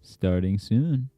Starting soon.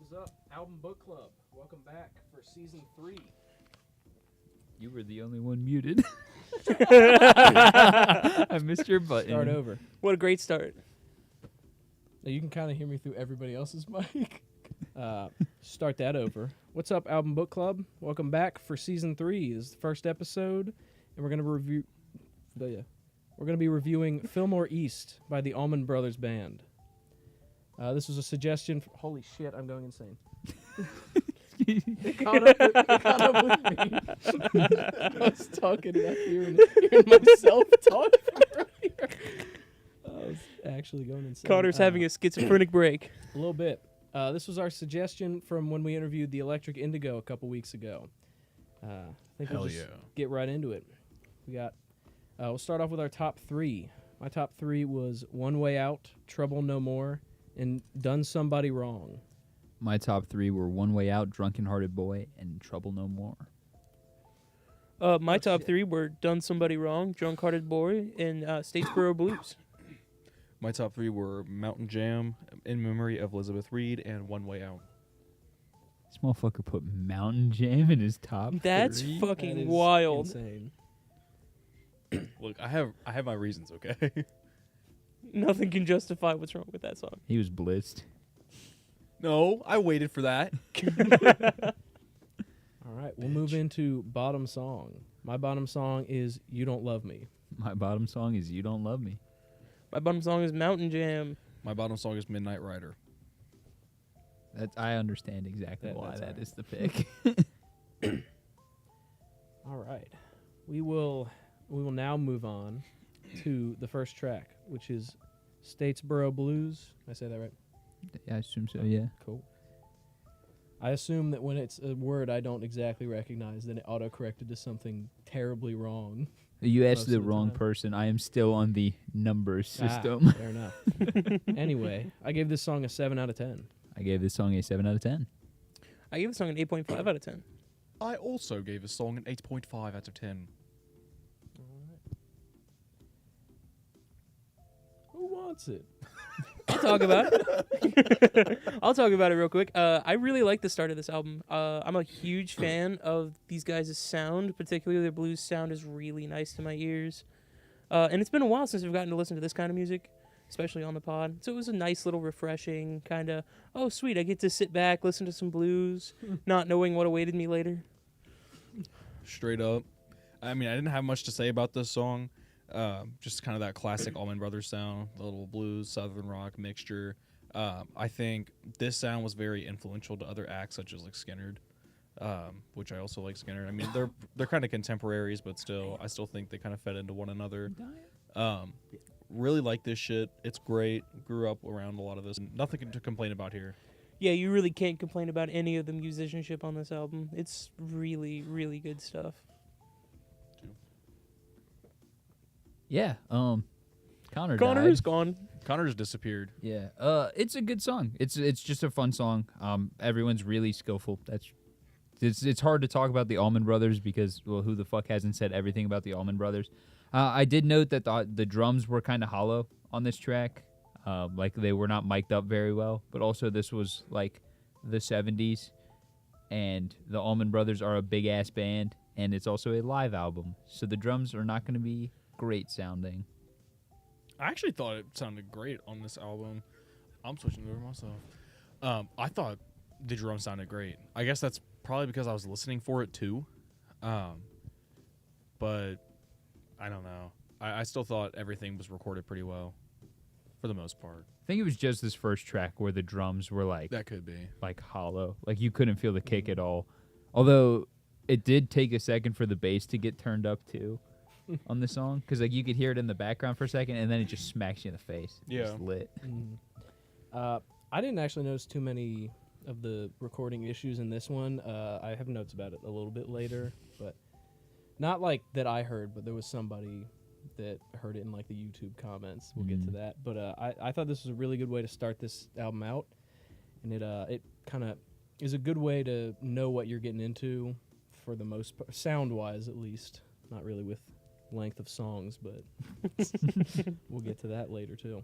What's up, Album Book Club? Welcome back for season 3. You were the only one muted. I missed your button. Start over. What a great start. Now you can kind of hear me through everybody else's mic. Start that over. What's up, Album Book Club? Welcome back for season 3. This is the first episode, and we're gonna review. We're gonna be reviewing Filmore East by the Allman Brothers Band. This was a suggestion. Holy shit, I'm going insane. It caught up with me. I was talking about hearing myself talking earlier. I was actually going insane. Connor's having a schizophrenic break. A little bit. This was our suggestion from when we interviewed the Electric Indigo a couple weeks ago. I think we'll just get right into it. We got. We'll start off with our top 3. My top 3 was One Way Out, Trouble No More, and Done Somebody Wrong. My top 3 were One Way Out, Drunken Hearted Boy, and Trouble No More. My top 3 were Done Somebody Wrong, Drunk Hearted Boy, and Statesboro Blues. My top 3 were Mountain Jam, In Memory of Elizabeth Reed, and One Way Out. This motherfucker put Mountain Jam in his top That's 3. fucking That is wild. Insane. Look, I have my reasons, okay? Nothing can justify what's wrong with that song. He was blitzed. No, I waited for that. All right, we'll move into bottom song. My bottom song is You Don't Love Me. My bottom song is You Don't Love Me. My bottom song is Mountain Jam. My bottom song is Midnight Rider. I understand exactly why that's that alright. is the pick. All right. We will now move on to the first track, which is Statesboro Blues. Did I say that right? I assume so, yeah. Cool. I assume that when it's a word I don't exactly recognize, then it auto-corrected to something terribly wrong. You asked Most the of the wrong time. person. I am still on the numbers system. Fair enough. Anyway, I gave this song a 7 out of 10. I gave this song a 7 out of 10. I gave the song an 8.5 out of 10. I also gave this song an 8.5 out of 10. Who wants it? I'll talk about it. I'll talk about it real quick. I really like the start of this album. I'm a huge fan of these guys' sound, particularly their blues sound is really nice to my ears. And it's been a while since I've gotten to listen to this kind of music, especially on the pod. So it was a nice little refreshing kind of, oh, sweet, I get to sit back, listen to some blues, not knowing what awaited me later. Straight up. I mean, I didn't have much to say about this song. Just kind of that classic Allman Brothers sound, the little blues, southern rock mixture. I think this sound was very influential to other acts such as like Skynyrd, which I also like Skynyrd. I mean, they're kind of contemporaries, but still, I still think they kind of fed into one another. Really like this shit. It's great. Grew up around a lot of this. Nothing to complain about here. Yeah, you really can't complain about any of the musicianship on this album. It's really, really good stuff. Yeah, Connor Connor died. is gone. Connor's disappeared. Yeah, it's a good song. It's just a fun song. Everyone's really skillful. It's hard to talk about the Allman Brothers because, well, who the fuck hasn't said everything about the Allman Brothers? I did note that the drums were kind of hollow on this track. Like they were not mic'd up very well. But also this was like the 70s, and the Allman Brothers are a big ass band, and it's also a live album, so the drums are not going to be great sounding. I actually thought it sounded great on this album. I'm switching over myself. I thought the drum sounded great. I guess that's probably because I was listening for it too. But I don't know. I still thought everything was recorded pretty well for the most part. I think it was just this first track where the drums were like That could be. like hollow, like you couldn't feel the kick at all. Although it did take a second for the bass to get turned up too on the song, because like you could hear it in the background for a second, and then it just smacks you in the face. Yeah. It's lit. I didn't actually notice too many of the recording issues in this one. I have notes about it a little bit later, but not like that I heard, but there was somebody that heard it in like the YouTube comments. We'll get to that. But I thought this was a really good way to start this album out, and it kind of is a good way to know what you're getting into for the most part, sound-wise at least. Not really with length of songs, but we'll get to that later too.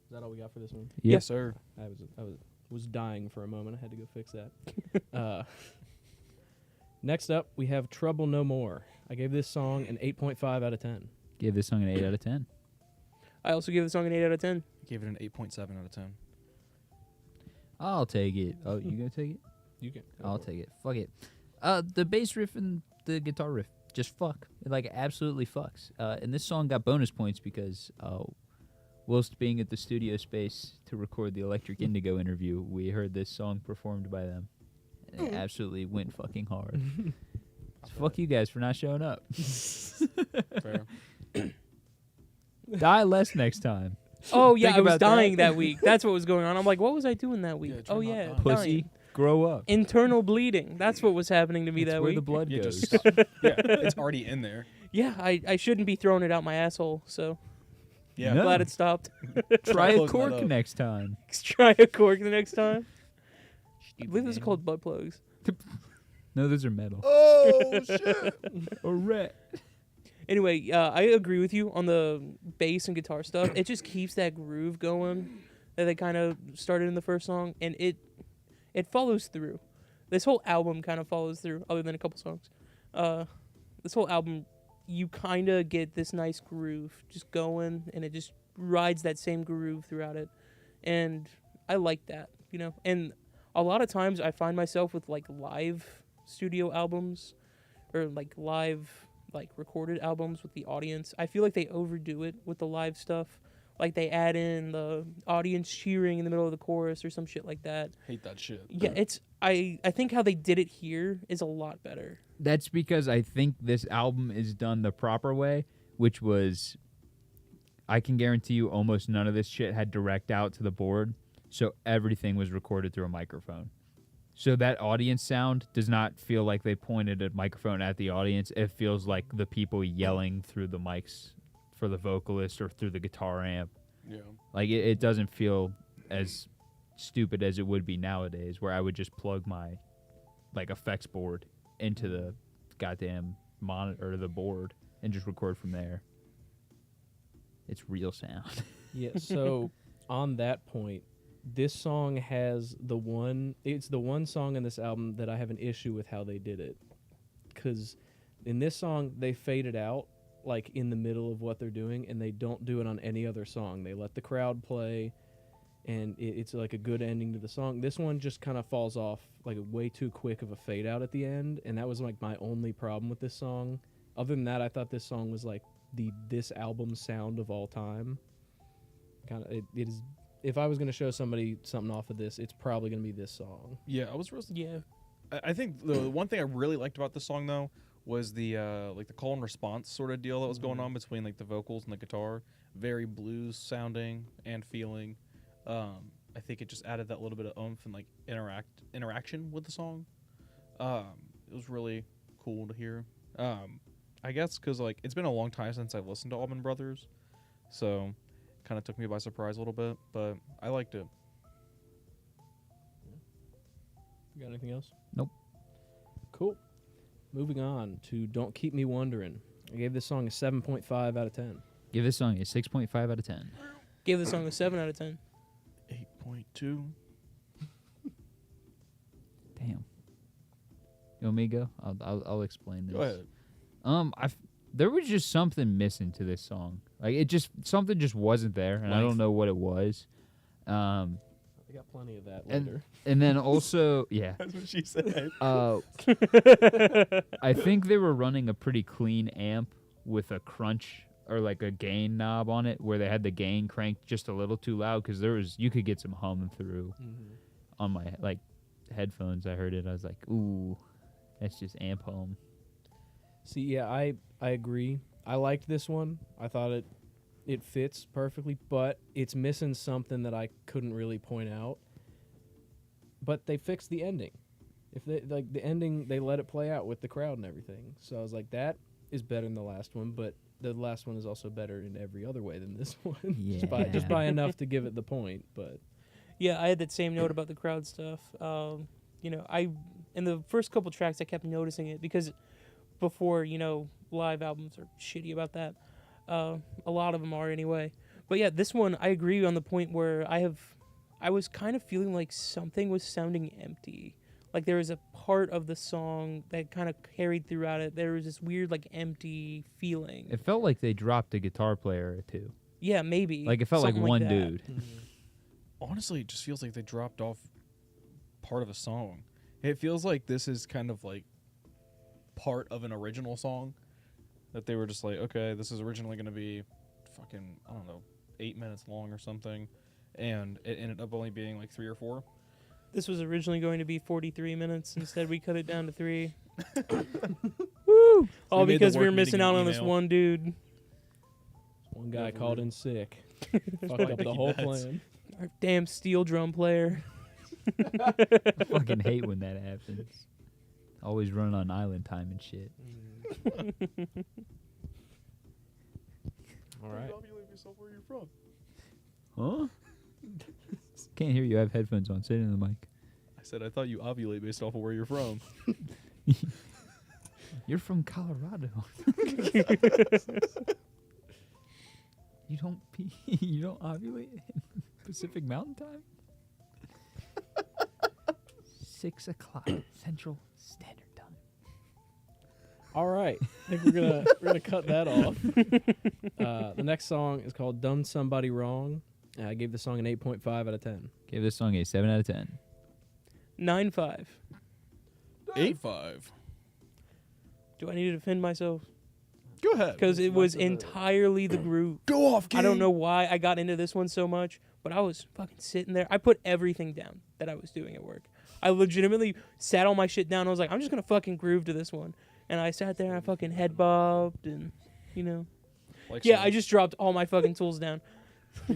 Is that all we got for this one? Yeah. Yes, sir. I was dying for a moment. I had to go fix that. Next up, we have Trouble No More. I gave this song an 8.5 out of 10. Give this song an 8 out of 10. I also give the song an 8 out of 10. Gave it an 8.7 out of 10. I'll take it. Oh, you gonna take it? You can. I'll take it. Fuck it. The bass riff and the guitar riff just fuck. It like absolutely fucks. And this song got bonus points because whilst being at the studio space to record the Electric Indigo interview, we heard this song performed by them. And it absolutely went fucking hard. So fuck you guys for not showing up. Fair. Die less next time. Oh, yeah, Think I was about that. dying that week. That's what was going on. I'm like, what was I doing that week? Yeah, try Oh, not yeah, dying. Pussy, dying. grow up. Internal bleeding. That's what was happening to me It's that where week. the blood Yeah, goes. just stop. Yeah, it's already in there. Yeah, I shouldn't be throwing it out my asshole, so Yeah. No. glad it stopped. Try a Closing that cork up. next time. Try a cork the next time. I believe this is called butt plugs. No, those are metal. Oh, shit. A rat. Anyway, I agree with you on the bass and guitar stuff. It just keeps that groove going that they kind of started in the first song, and it follows through. This whole album kind of follows through, other than a couple songs. This whole album, you kind of get this nice groove just going, and it just rides that same groove throughout it. And I like that, you know? And a lot of times I find myself with, like, live studio albums or, like, live, like, recorded albums with the audience. I feel like they overdo it with the live stuff. Like, they add in the audience cheering in the middle of the chorus or some shit like that. Hate that shit. Yeah, I think how they did it here is a lot better. That's because I think this album is done the proper way, which was, I can guarantee you almost none of this shit had direct out to the board, so everything was recorded through a microphone. So that audience sound does not feel like they pointed a microphone at the audience. It feels like the people yelling through the mics for the vocalist or through the guitar amp. Yeah. Like, it doesn't feel as stupid as it would be nowadays, where I would just plug my, like, effects board into the goddamn monitor, the board, and just record from there. It's real sound. Yeah, so on that point, this song has it's the one song in this album that I have an issue with how they did it. Because in this song, they fade it out, like, in the middle of what they're doing, and they don't do it on any other song. They let the crowd play, and it's like a good ending to the song. This one just kind of falls off, like, way too quick of a fade out at the end, and that was, like, my only problem with this song. Other than that, I thought this song was, like, this album's sound of all time. Kind of, it is. If I was going to show somebody something off of this, it's probably going to be this song. Yeah, I was really. Yeah. I think the one thing I really liked about the song though was the like the call and response sort of deal that was going on between, like, the vocals and the guitar. Very blues sounding and feeling. I think it just added that little bit of oomph and, like, interaction with the song. It was really cool to hear. I guess because, like, it's been a long time since I've listened to Allman Brothers, so kind of took me by surprise a little bit, but I liked it. You got anything else? Nope. Cool. Moving on to Don't Keep Me Wondering. I gave this song a 7.5 out of 10. Give this song a 6.5 out of 10. Gave the song a 7 out of 10. 8.2. Damn. You want me to go? I'll explain this. Go ahead. There was just something missing to this song. Like, something just wasn't there, and I don't Length. know what it was. I got plenty of that later. And then also, yeah. That's what she said. I think they were running a pretty clean amp with a crunch or like a gain knob on it, where they had the gain cranked just a little too loud, because you could get some hum through on my headphones. I heard it. I was like, ooh, that's just amp hum. See, yeah, I agree. I liked this one. I thought it fits perfectly, but it's missing something that I couldn't really point out. But they fixed the ending. If they like the ending, they let it play out with the crowd and everything. So I was like, that is better than the last one, but the last one is also better in every other way than this one. Yeah. just by enough to give it the point, but Yeah, I had that same note about the crowd stuff. I in the first couple tracks I kept noticing it because before, live albums are shitty about that. A lot of them are anyway. But yeah, this one I agree on the point where I was kind of feeling like something was sounding empty. Like there was a part of the song that kind of carried throughout it. There was this weird empty feeling. It felt like they dropped a guitar player or two. Yeah, maybe. Like it felt like something one that. dude. Honestly, it just feels like they dropped off part of a song. It feels like this is kind of like part of an original song that they were just like, okay, this is originally going to be fucking, I don't know, 8 minutes long or something, and it ended up only being like 3 or 4. This was originally going to be 43 minutes. Instead, we cut it down to 3. Woo! All made the because we were work missing meeting out an on this email. one dude. one guy for called real. in sick. Fucked up the Mickey whole Betts. plan. Our damn steel drum player. I fucking hate when that happens. Always run on island time and shit. All right. yourself where you're from. Huh? Can't hear you. I have headphones on. Sit in the mic. I said I thought you ovulate based off of where you're from. You're from Colorado. You don't pee. You don't ovulate in Pacific Mountain Time. 6 o'clock Central Standard Time. All right. I think we're gonna cut that off. The next song is called "Done Somebody Wrong." I gave the song an 8.5 out of 10. Gave this song a 7 out of 10. 9.5. 8.5. Do I need to defend myself? Go ahead. Because it was entirely the groove. Go off, I don't know why I got into this one so much, but I was fucking sitting there. I put everything down that I was doing at work. I legitimately sat all my shit down. I was like, I'm just going to fucking groove to this one. And I sat there and I fucking head bobbed and, Like Yeah, so. I just dropped all my fucking tools down.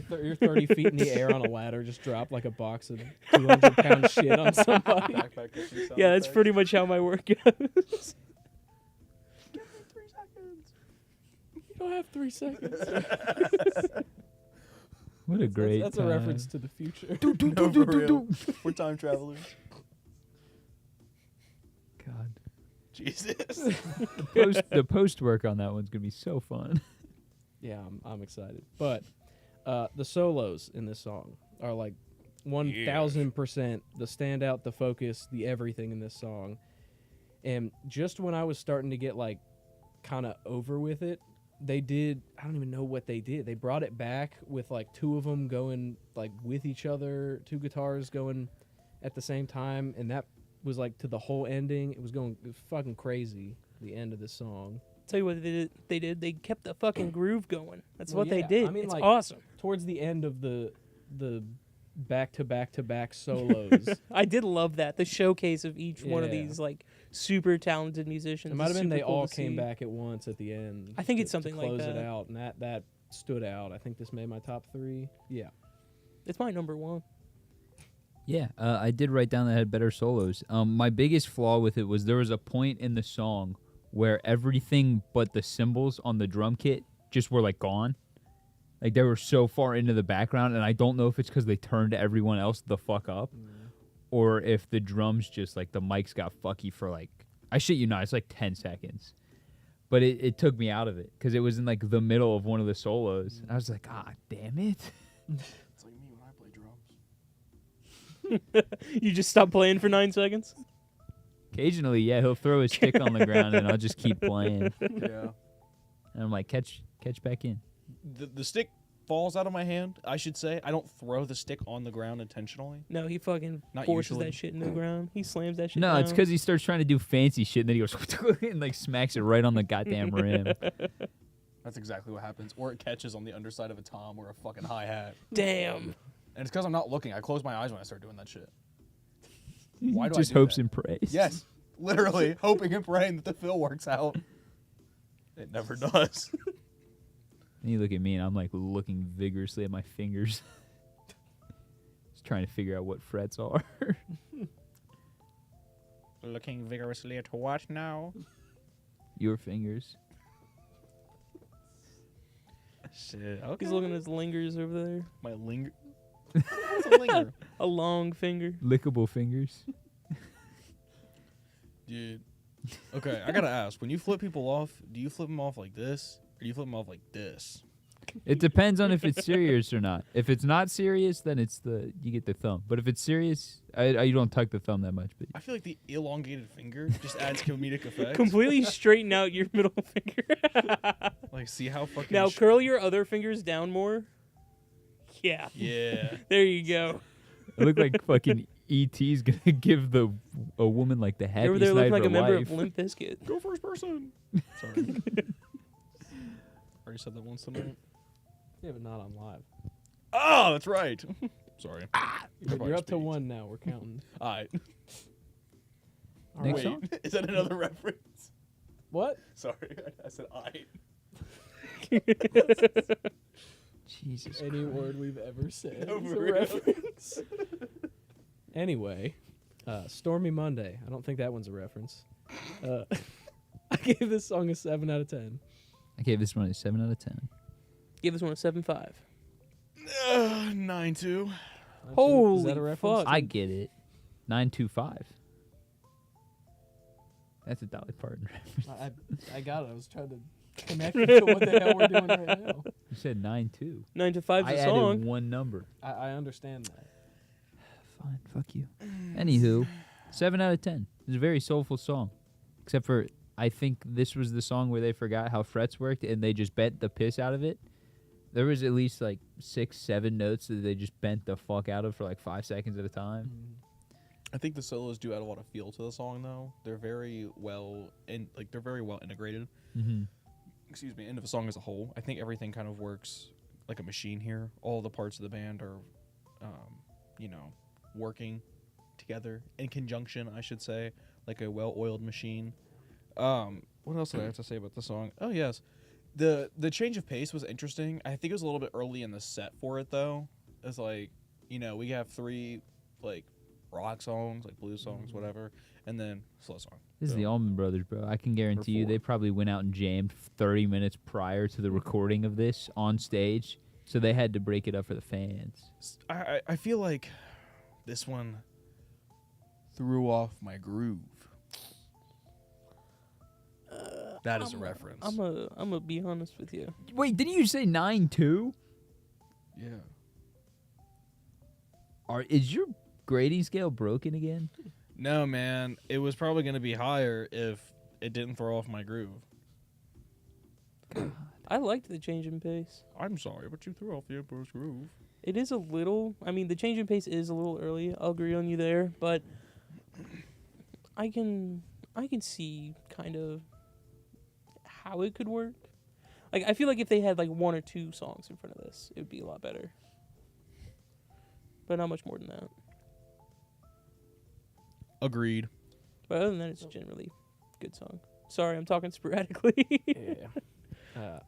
You're 30 feet in the air on a ladder, just drop like a box of 200-pound shit on somebody. Yeah, that's pretty much how my work goes. You don't have 3 seconds. What a great That's a time. reference to the future. No, for real. We're time travelers. God. Jesus. The post work on that one's going to be so fun. Yeah, I'm excited. But the solos in this song are like 1,000% the standout, the focus, the everything in this song. And just when I was starting to get like kind of over with it, they did, I don't even know what they did. They brought it back with like 2 of them going like with each other, 2 guitars going at the same time. And that was like to the whole ending. It was fucking crazy, the end of the song. Tell you what they did. They kept the fucking groove going. That's Well, what they yeah, did. I mean, it's like- awesome. Towards the end of the back-to-back-to-back solos. I did love that. The showcase of each one of Yeah. these like super talented musicians. It might have is been super they cool all to came see. back at once at the end. I think it's to something like close it that. out, and that stood out. I think this made my top 3. Yeah. It's my number 1. Yeah, I did write down that it had better solos. My biggest flaw with it was there was a point in the song where everything but the cymbals on the drum kit just were like gone. Like they were so far into the background, and I don't know if it's because they turned everyone else the fuck up, or if the drums just like the mics got fucky for like, I shit you not, it's like 10 seconds. But it took me out of it because it was in like the middle of one of the solos. I was like, ah, damn it. It's like me when I play drums. You just stop playing for 9 seconds. Occasionally, yeah, he'll throw his stick on the ground and I'll just keep playing. Yeah. And I'm like, catch back in. The stick falls out of my hand, I should say. I don't throw the stick on the ground intentionally. No, he fucking Not forces usually. that shit into the ground. He slams that shit No, down. it's because he starts trying to do fancy shit, and then he goes and like smacks it right on the goddamn rim. That's exactly what happens. Or it catches on the underside of a tom or a fucking hi-hat. Damn. And it's because I'm not looking. I close my eyes when I start doing that shit. Why do Just I do hopes that? and prays. Yes. Literally hoping and praying that the fill works out. It never does. And you look at me, and I'm like looking vigorously at my fingers, just trying to figure out what frets are. Looking vigorously at what now? Your fingers. Shit. Okay. He's looking at his lingers over there. My linger. What's a linger? A long finger. Lickable fingers. Dude. Okay, I gotta ask. When you flip people off, do you flip them off like this? Or do you flip them off like this? It depends on if it's serious or not. If it's not serious, then you get the thumb. But if it's serious, you don't tuck the thumb that much. But I feel like the elongated finger just adds comedic effect. Completely straighten out your middle finger. Like, see how fucking. Now curl your other fingers down more. Yeah. Yeah. There you go. I look like fucking E.T.'s gonna give a woman like the You're happiest over there night looking like of a her member life. of Limp Bizkit. Go first person. Sorry. Already said that once tonight. Yeah, but not on live. Oh, that's right. Sorry. You're up to 1 now. We're counting. All right. All Next right. song? Is that another reference? What? Sorry, I said I. Jesus. Any word we've ever said No, is a for real. reference. Anyway, Stormy Monday. I don't think that one's a reference. I gave this song a 7 out of 10. I gave this one a 7 out of 10. Give this one a 7.5. 9-2. Is that Holy a reference? fuck. I get it. 925. That's a Dolly Parton reference. I got it. I was trying to connect it to what the hell we're doing right now. You said 9-2. 9 to 5 I is a added song. one number. I understand that. Fine, fuck you. Anywho, 7 out of 10. It's a very soulful song. Except for, I think this was the song where they forgot how frets worked and they just bent the piss out of it. There was at least like 6-7 notes that they just bent the fuck out of for like 5 seconds at a time. I think the solos do add a lot of feel to the song, though. They're very well they're very well integrated. Mm-hmm. Excuse me, into the song as a whole. I think everything kind of works like a machine here. All the parts of the band are, working together in conjunction, I should say, like a well-oiled machine. What else did I have to say about the song? Oh yes, the change of pace was interesting. I think it was a little bit early in the set for it, though. It's like, we have 3 like rock songs, like blues songs, whatever, and then slow song. This is the Allman Brothers, bro. I can guarantee you 4. they probably went out and jammed 30 minutes prior to the recording of this on stage, so they had to break it up for the fans. I feel like this one threw off my groove. That is a reference. I'm gonna be honest with you. Wait, didn't you say 9-2? Yeah. Is your grading scale broken again? No, man. It was probably going to be higher if it didn't throw off my groove. I liked the change in pace. I'm sorry, but you threw off the Emperor's groove. It is a little. I mean, the change in pace is a little early. I'll agree on you there, but I can see kind of how it could work. Like, I feel like if they had like 1 or 2 songs in front of this, it would be a lot better. But not much more than that. Agreed. But other than that, it's a generally good song. Sorry, I'm talking sporadically. Yeah.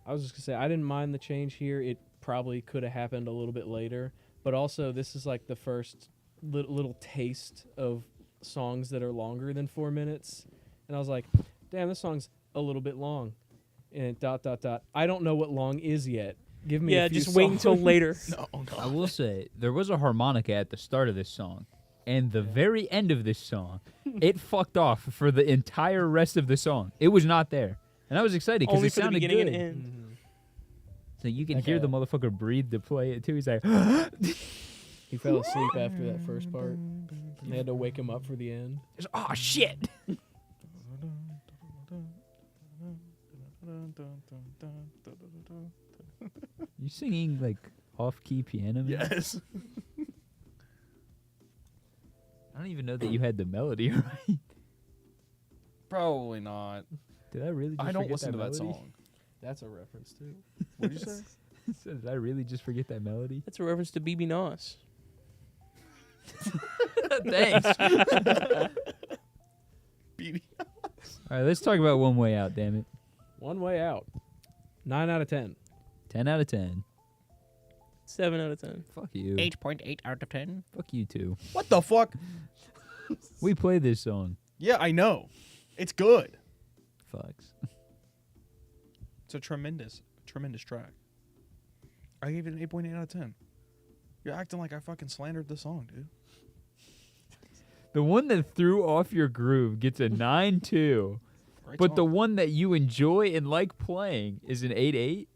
I was just going to say, I didn't mind the change here. It probably could have happened a little bit later. But also, this is like the first little taste of songs that are longer than 4 minutes. And I was like, damn, this song's a little bit long. And ... I don't know what long is yet. Give me a few just wait until songs. later. No, I will say, there was a harmonica at the start of this song, and the very end of this song, it fucked off for the entire rest of the song. It was not there. And I was excited because Only it for the sounded beginning good. and end. Mhm. So you can Like hear a- the motherfucker breathe to play it, too. He's like, He fell asleep after that first part. And they had to wake him up for the end. oh, shit. You singing like off-key piano? music? Yes. I don't even know that you had the melody right. Probably not. Did I really? Just I don't forget listen to that melody? song. That's a reference too. What did you say? So did I really just forget that melody? That's a reference to BB Nos. Thanks. BB. All right, let's talk about One Way Out. Damn it. One Way Out. 9 out of 10. 10 out of 10. 7 out of 10. Fuck you. 8.8 out of 10. Fuck you too. What the fuck? We played this song. Yeah, I know. It's good. Fucks. It's a tremendous track. I gave it an 8.8 out of 10. You're acting like I fucking slandered the song, dude. The one that threw off your groove gets a 9.2, Great but the song. one that you enjoy and like playing is an 8.8.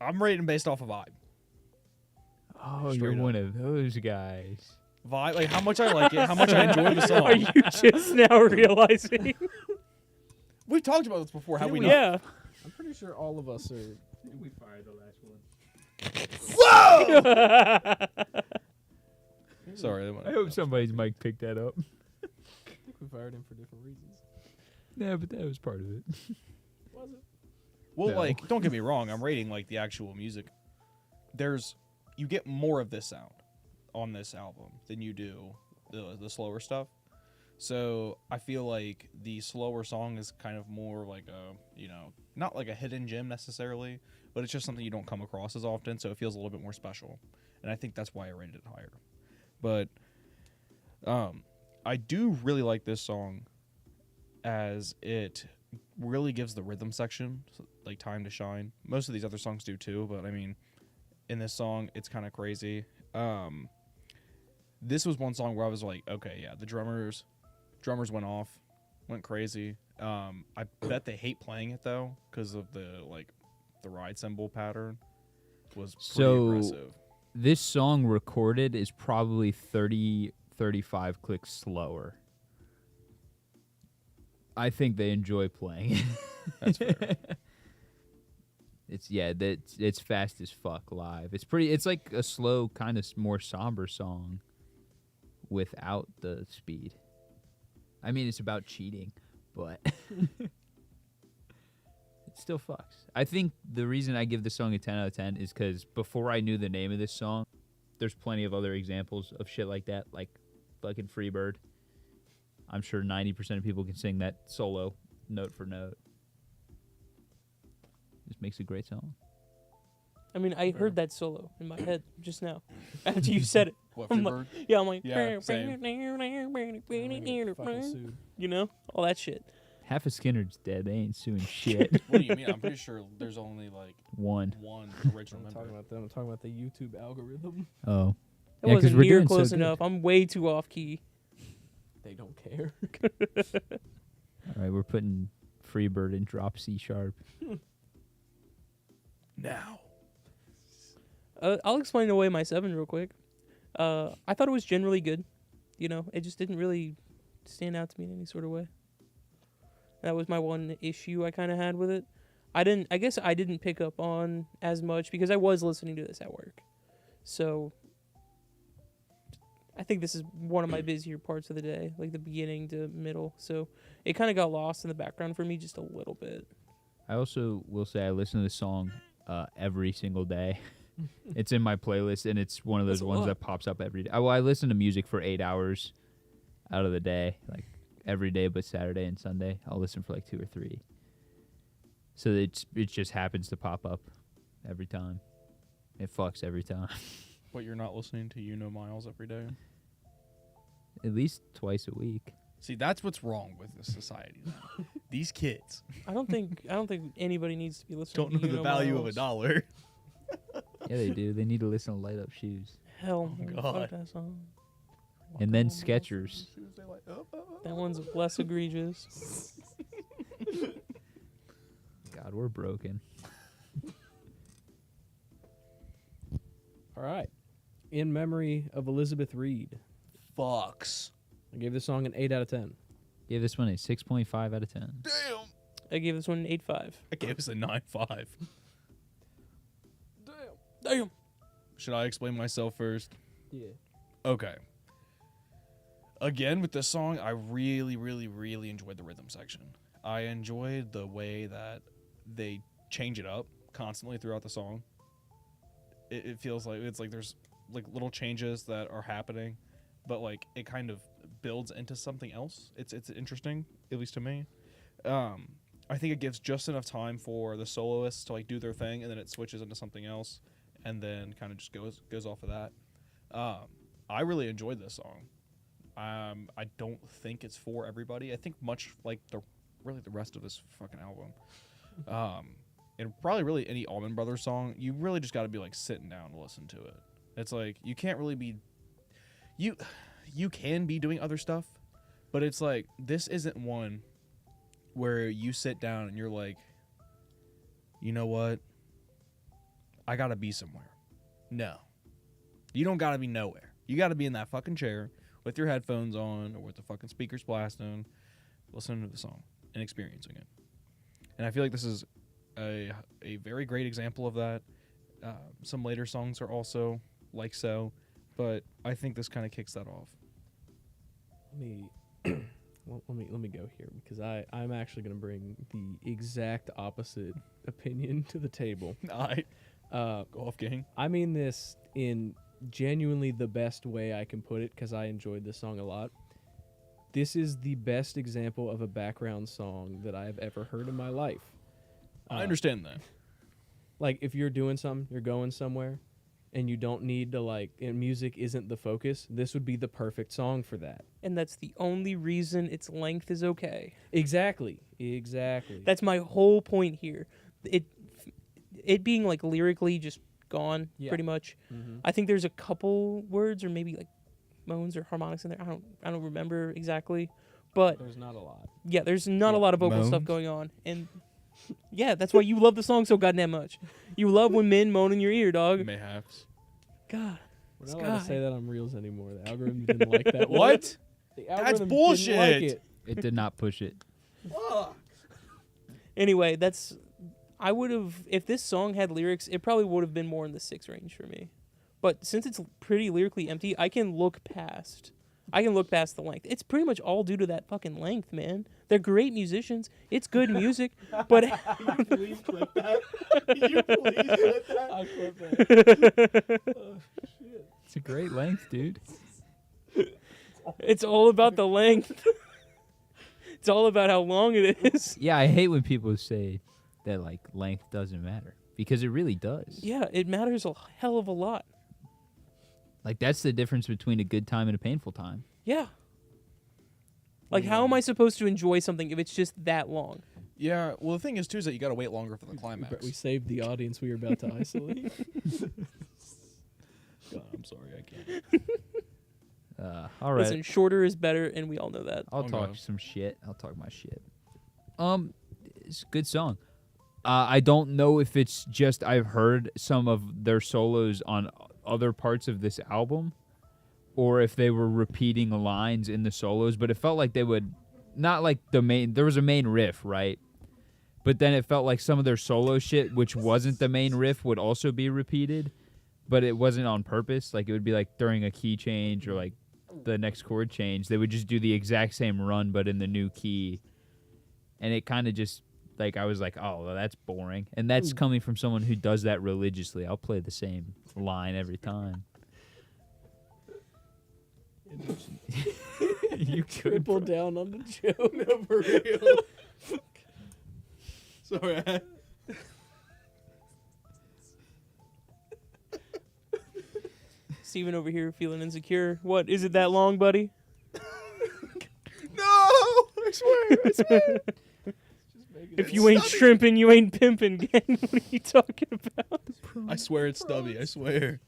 I'm rating based off of vibe. Oh, Straight you're up. one of those guys. Vibe, like how much I like it, how much I enjoy the song. Are you just now realizing? We've talked about this before, have we not? Yeah. I'm pretty sure all of us are. We fired the last one. Sorry. I hope somebody's mic picked that up. I think we fired him for different reasons. Yeah, but that was part of it. Was it? Well, No. like, don't get me wrong. I'm rating like the actual music. You get more of this sound on this album than you do the slower stuff. So I feel like the slower song is kind of more like a, not like a hidden gem necessarily, but it's just something you don't come across as often. So it feels a little bit more special, and I think that's why I rated it higher. But I do really like this song, as it really gives the rhythm section like time to shine. Most of these other songs do too, but I mean, in this song, it's kind of crazy. This was one song where I was like, okay, yeah, the drummers went crazy. I bet they hate playing it though, because of the ride cymbal pattern was pretty So- aggressive. This song recorded is probably 35 clicks slower. I think they enjoy playing it. That's fair. It's fast as fuck live. It's like a slow, kind of more somber song without the speed. I mean, it's about cheating, but it still fucks. I think the reason I give this song a 10 out of 10 is because before I knew the name of this song, there's plenty of other examples of shit like that, like fucking Freebird. I'm sure 90% of people can sing that solo note for note. Just makes a great song. I mean, I heard that solo in my head just now after you said it. What, I'm like, Freebird? yeah, I'm like, Yeah, same. Fucking sued. you know, all that shit. Half of Skinner's dead. They ain't suing shit. What do you mean? I'm pretty sure there's only like One. one original I'm not member. talking about them. I'm talking about the YouTube algorithm. Oh. That Yeah, 'cause wasn't we're near doing so close good. enough. I'm way too off key. They don't care. All right, we're putting Freebird in drop C sharp. Now. I'll explain away my 7 real quick. I thought it was generally good. You know, it just didn't really stand out to me in any sort of way. That was my one issue I kind of had with it. I guess I didn't pick up on as much because I was listening to this at work. So I think this is one of my busier parts of the day, like the beginning to middle. So it kind of got lost in the background for me just a little bit. I also will say I listen to this song every single day. It's in my playlist, and it's one of those That's a ones lot. that pops up every day. I listen to music for 8 hours out of the day, like every day but Saturday and Sunday. I'll listen for like 2 or 3. So it just happens to pop up every time. It fucks every time. But you're not listening to Miles every day. At least twice a week. See, that's what's wrong with this society now. These kids I don't think anybody needs to be listening. don't to know the value of Miles. $1. Yeah, they do. They need to listen to Light Up Shoes. Hell, Oh, no, God. fuck that song. And then Skechers. That one's less egregious. God, we're broken. All right. In memory of Elizabeth Reed, Fucks. I gave this song an 8 out of 10. Gave this one a 6.5 out of 10. Damn. I gave this one an 8.5. I gave us a 9.5. Damn. Should I explain myself first? Yeah. Okay. Again, with this song, I really, really, really enjoyed the rhythm section. I enjoyed the way that they change it up constantly throughout the song. It feels like it's like there's like little changes that are happening, but like it kind of builds into something else. It's interesting, at least to me. I think it gives just enough time for the soloists to like do their thing, and then it switches into something else, and then kind of just goes off of that. I really enjoyed this song. I don't think it's for everybody. I think much like the rest of this fucking album. And probably really any Allman Brothers song, you really just got to be like sitting down to listen to it. It's like you can't really be you can be doing other stuff, but it's like this isn't one where you sit down and you're like, you know what? I got to be somewhere. No. You don't got to be nowhere. You got to be in that fucking chair with your headphones on or with the fucking speakers blasting, listening to the song and experiencing it. And I feel like this is a very great example of that. Some later songs are also like so, but I think this kind of kicks that off. Let me go here because I'm actually going to bring the exact opposite opinion to the table. Alright. Go off, gang. I mean this in genuinely the best way I can put it because I enjoyed this song a lot. This is the best example of a background song that I have ever heard in my life. I understand that. Like if you're doing something, you're going somewhere, and you don't need to and music isn't the focus, this would be the perfect song for that. And that's the only reason its length is okay. Exactly. That's my whole point here. It being like lyrically just gone, pretty much. Mm-hmm. I think there's a couple words or maybe like moans or harmonics in there. I don't remember exactly, but There's not a lot. yeah, there's not a Yeah. lot of vocal stuff Moans? going on, and yeah, that's why you love the song so goddamn much. You love when men moan in your ear, dog. Mayhaps. God, We're not allowed to Sky. say that on Reels anymore. The algorithm didn't like that. What? The That's algorithm bullshit. Didn't like it. It did not push it. Anyway, I would have, if this song had lyrics, it probably would have been more in the 6 range for me. But since it's pretty lyrically empty, I can look past the length. It's pretty much all due to that fucking length, man. They're great musicians. It's good music, but Please clip that. You please clip that. I clip that. Oh, shit. It's a great length, dude. it's all about the length. It's all about how long it is. Yeah, I hate when people say that like length doesn't matter because it really does. Yeah, it matters a hell of a lot. Like that's the difference between a good time and a painful time. Yeah. Like, how am I supposed to enjoy something if it's just that long? Yeah, well, the thing is, too, is that you got to wait longer for the But climax. we saved the audience we were about to isolate. God, I'm sorry, I can't. All right. Listen, shorter is better, and we all know that. I'll Oh, talk no. some shit. I'll talk my shit. It's a good song. I don't know if it's just I've heard some of their solos on other parts of this album, or if they were repeating lines in the solos, but it felt like they would, not like the main, there was a main riff, right? But then it felt like some of their solo shit, which wasn't the main riff, would also be repeated, but it wasn't on purpose. Like it would be like during a key change or like the next chord change, they would just do the exact same run, but in the new key. And it kind of just, like, I was like, oh, well, that's boring. And that's coming from someone who does that religiously. I'll play the same line every time. You could. Triple down on the joke. No, for real. Sorry. Steven over here feeling insecure. What, is it that long, buddy? No! I swear. If you ain't shrimping, you ain't pimping, gang. What are you talking about? I swear it's stubby. I swear.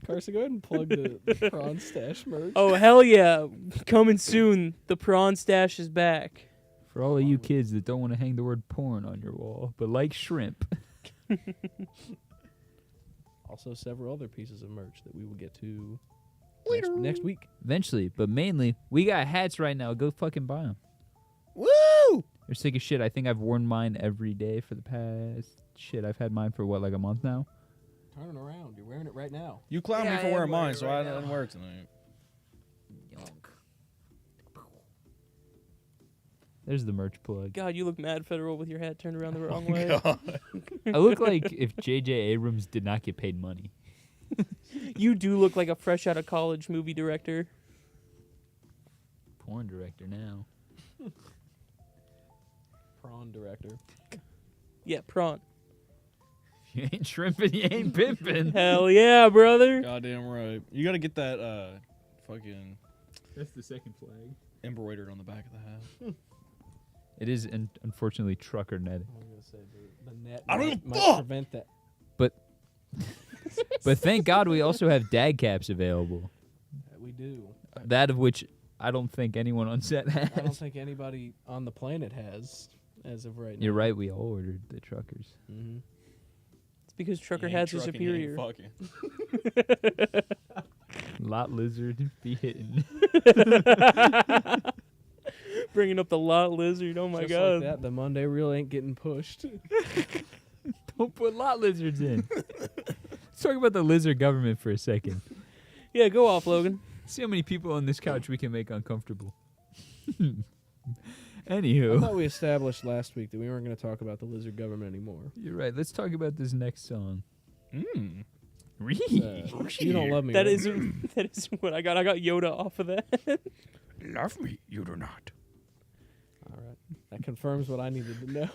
Carson, go ahead and plug the prawn stash merch. Oh, hell yeah. Coming soon. The prawn stash is back. For all of you kids that don't want to hang the word porn on your wall, but like shrimp. Also, several other pieces of merch that we will get to next week. Eventually, but mainly, we got hats right now. Go fucking buy them. Woo! They're sick as shit. I think I've worn mine every day for the past shit. I've had mine for what, like a month now? Turn it around. You're wearing it right now. You clown Yeah, me I for am wearing mine, wearing it so right I now. didn't wear it tonight. There's the merch plug. God, you look mad federal with your hat turned around the wrong Oh, way. God. I look like if J.J. Abrams did not get paid money. You do look like a fresh out of college movie director. Porn director now. Prawn director. Yeah, prawn. If you ain't shrimping, you ain't pimping. Hell yeah, brother. Goddamn right. You gotta get that fucking That's the second flag. embroidered on the back of the hat. It is, unfortunately, trucker netting. I was gonna say the net I don't might, give a might fuck! prevent that. But thank God we also have dad caps available. We do. That of which I don't think anyone on set has. I don't think anybody on the planet has as of right now. You're right, we all ordered the truckers. Mm-hmm. It's because trucker You ain't hats are trucking, you ain't superior. fucking. Lot lizard be hitting. Bringing up the lot lizard. Oh my Just god. like that, the Monday reel ain't getting pushed. Don't put lot lizards in. Let's talk about the lizard government for a second. Yeah, go off, Logan. See how many people on this couch we can make uncomfortable. I Anywho, thought we established last week that we weren't going to talk about the lizard government anymore. you're right. Let's talk about this next song. Mm. You don't love me. That right? is that is what I got. I got Yoda off of that. Love me, you do not. All right. That confirms what I needed to know.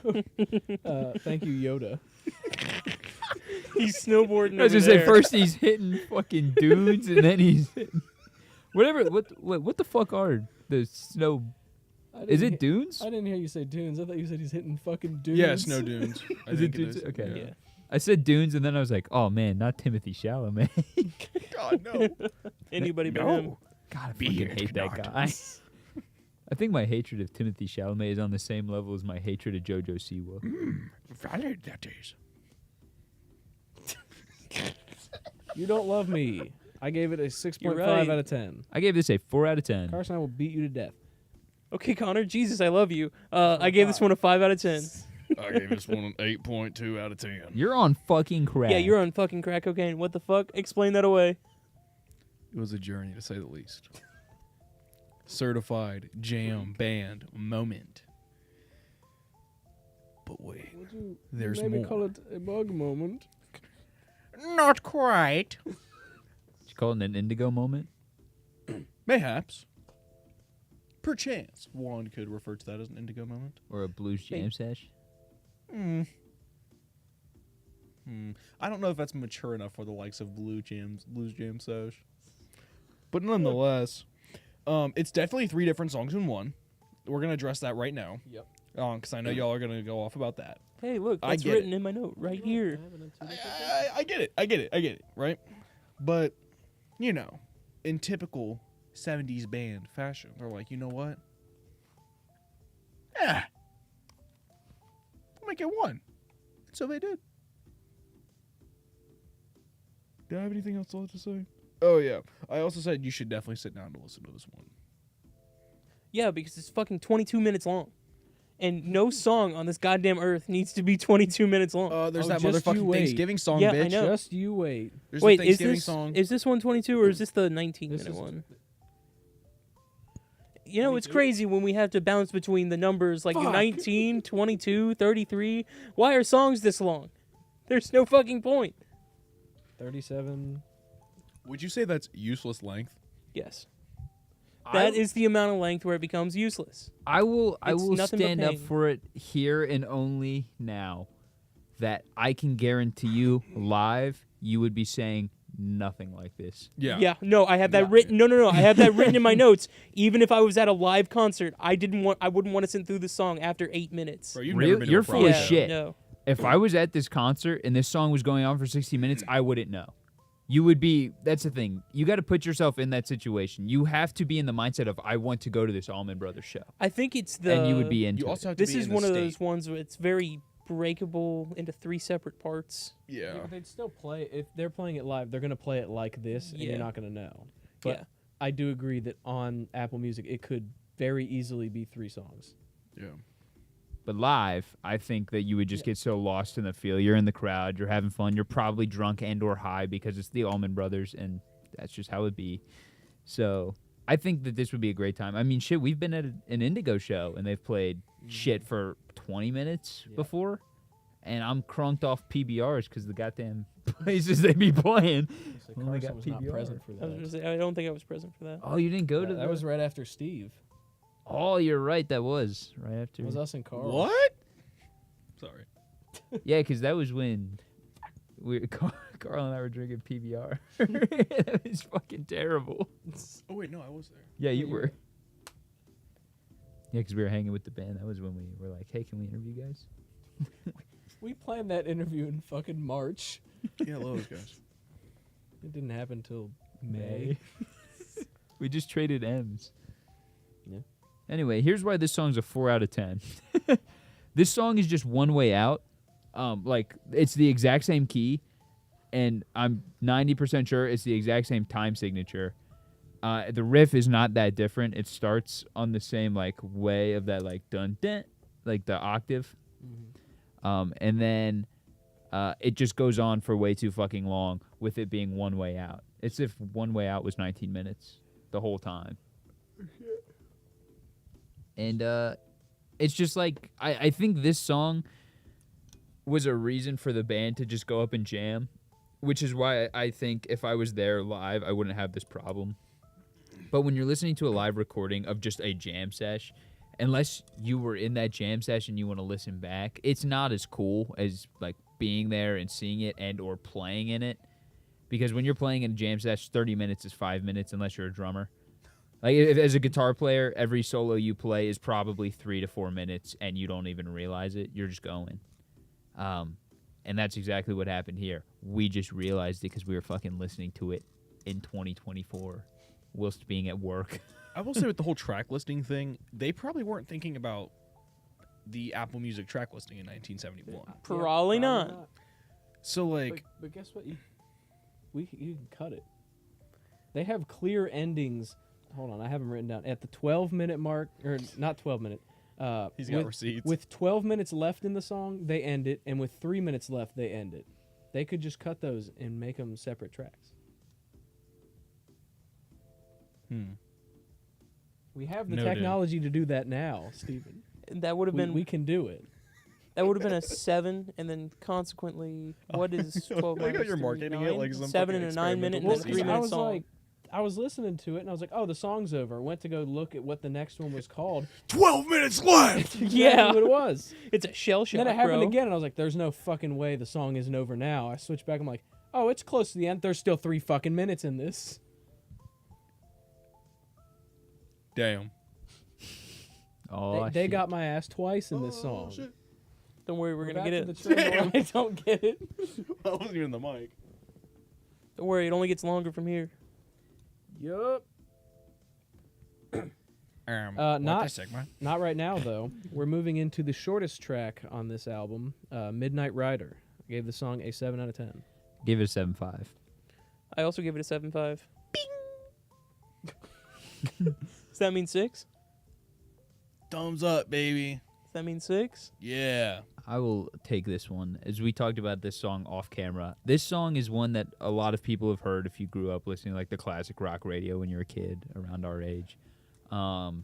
Thank you, Yoda. He's snowboarding. I was over gonna say there. first he's hitting fucking dudes and then he's hitting whatever. What the fuck are the snow? Is it dunes? I didn't hear you say dunes. I thought you said he's hitting fucking dunes. Yeah, snow dunes. I Is it think dunes? is. Okay. Yeah. I said dunes and then I was like, oh man, not Timothy Chalamet. God, no. Anybody but him. God, I Be fucking it hate that not. guy. I think my hatred of Timothy Chalamet is on the same level as my hatred of JoJo Siwa. Valid that is. You don't love me. I gave it a 6.5 You're right. out of 10. I gave this a 4 out of 10. Carson, I will beat you to death. Okay, Connor. Jesus, I love you. I gave this one a 5 out of 10. I gave this one an 8.2 out of 10. You're on fucking crack. Yeah, you're on fucking crack cocaine. What the fuck? Explain that away. It was a journey, to say the least. Certified jam band moment. But wait, there's maybe more. call it a bug moment. Not quite. Did you call it an indigo moment? Mayhaps. Perchance. One could refer to that as an indigo moment. Or a blues jam sesh? I don't know if that's mature enough for the likes of blues jam sesh. But nonetheless, it's definitely 3 different songs in one. We're gonna address that right now. Yep. Because I know y'all are gonna go off about that. Hey, look, I that's get written in my note right here. I get it, right? But, you know, in typical 70s band fashion, they're like, you know what? Yeah. We'll make it one. So they did. Do I have anything else to say? Oh, yeah. I also said you should definitely sit down to listen to this one. Yeah, because it's fucking 22 minutes long. And no song on this goddamn earth needs to be 22 minutes long. There's Oh, that just you motherfucking wait. Thanksgiving song, Yeah, I bitch. know. Just you wait. There's Wait, the is Thanksgiving this song. is this one 22 or is this the 19-minute is- one? You know, it's crazy when we have to bounce between the numbers like Fuck. 19, 22, 33. Why are songs this long? There's no fucking point. 37. Would you say that's useless length? Yes. That is the amount of length where it becomes useless. I will It's nothing but stand up pain. for it here and only now that I can guarantee you live you would be saying nothing like this. Yeah, no, I have that written. No, I have that written in my notes. Even if I was at a live concert, I wouldn't want to sit through the song after 8 minutes. Bro, you've Real- never been to you're a full prog of show. shit. No. If I was at this concert and this song was going on for 60 minutes, I wouldn't know. You would be, that's the thing. You got to put yourself in that situation. You have to be in the mindset of, I want to go to this Allman Brothers show. I think it's the. And you would be into You also it. have to This be is in the one of state. those ones where it's very breakable into 3 separate parts. Yeah. But they'd still play. If they're playing it live, they're going to play it like this, and Yeah. you're not going to know. But Yeah. I do agree that on Apple Music, it could very easily be 3 songs. Yeah. But live, I think that you would just get so lost in the feel. You're in the crowd, you're having fun, you're probably drunk and or high because it's the Allman Brothers, and that's just how it be. So I think that this would be a great time. I mean, shit, we've been at an Indigo show, and they've played shit for 20 minutes before, and I'm crunked off PBRs because the goddamn places they be playing. Only got Carson was not PBR. present for I was gonna that. say, I don't think I was present for that. Oh, you didn't go to That was right after Steve. Oh, you're right. That was right after. It was us and Carl. What? Sorry. Yeah, because that was when Carl and I were drinking PBR. That was fucking terrible. Oh wait, no, I was there. Yeah, you you were. were. Yeah, because we were hanging with the band. That was when we were like, hey, can we interview you guys? We planned that interview in fucking March. Yeah, those guys. It didn't happen till May. We just traded M's. Yeah. Anyway, here's why this song's a 4 out of 10. This song is just one way out. Like, it's the exact same key, and I'm 90% sure it's the exact same time signature. The riff is not that different. It starts on the same, like, way of that, like, dun-dun, like the octave. And then it just goes on for way too fucking long with it being one way out. It's if one way out was 19 minutes the whole time. And it's just like, I think this song was a reason for the band to just go up and jam, which is why I think if I was there live, I wouldn't have this problem. But when you're listening to a live recording of just a jam sesh, unless you were in that jam session and you want to listen back, it's not as cool as like being there and seeing it and or playing in it. Because when you're playing in a jam sesh, 30 minutes is 5 minutes unless you're a drummer. Like, as a guitar player, every solo you play is probably 3 to 4 minutes, and you don't even realize it. You're just going. And that's exactly what happened here. We just realized it because we were fucking listening to it in 2024 whilst being at work. I will say with the whole track listing thing, they probably weren't thinking about the Apple Music track listing in 1971. Probably not. So, like... But guess what? You can cut it. They have clear endings. Hold on, I have them written down. At the 12-minute mark, or not 12-minute. He's got receipts. With 12 minutes left in the song, they end it, and with 3 minutes left, they end it. They could just cut those and make them separate tracks. We have the Noted. technology to do that now, Steven. That would have been We can do it. that would have been a 7, and then consequently, what is 12 I like how minus you're 3? marketing it 9? like some 7 fucking and a 9 minute, and experimental then a disease. 3 minute I was song. like, I was listening to it, and I was like, oh, the song's over. Went to go look at what the next one was called. 12 minutes left! Yeah. What it was. It's a shell shock, And then it happened bro. again, and I was like, there's no fucking way the song isn't over now. I switched back. I'm like, oh, it's close to the end. There's still 3 fucking minutes in this. Damn. Oh, They got my ass twice in this song. Shit. Don't worry, we're gonna back get to it. the train where I don't get it. I wasn't even in the mic. Don't worry, it only gets longer from here. Yup. What not- the Sigma? Not right now, though. We're moving into the shortest track on this album, Midnight Rider. I gave the song a 7 out of 10. Give it a 7.5. I also give it a 7.5. Bing. Does that mean 6? Thumbs up, baby. Does that mean 6? Yeah. I will take this one. As we talked about this song off camera, this song is one that a lot of people have heard if you grew up listening to like the classic rock radio when you were a kid around our age. So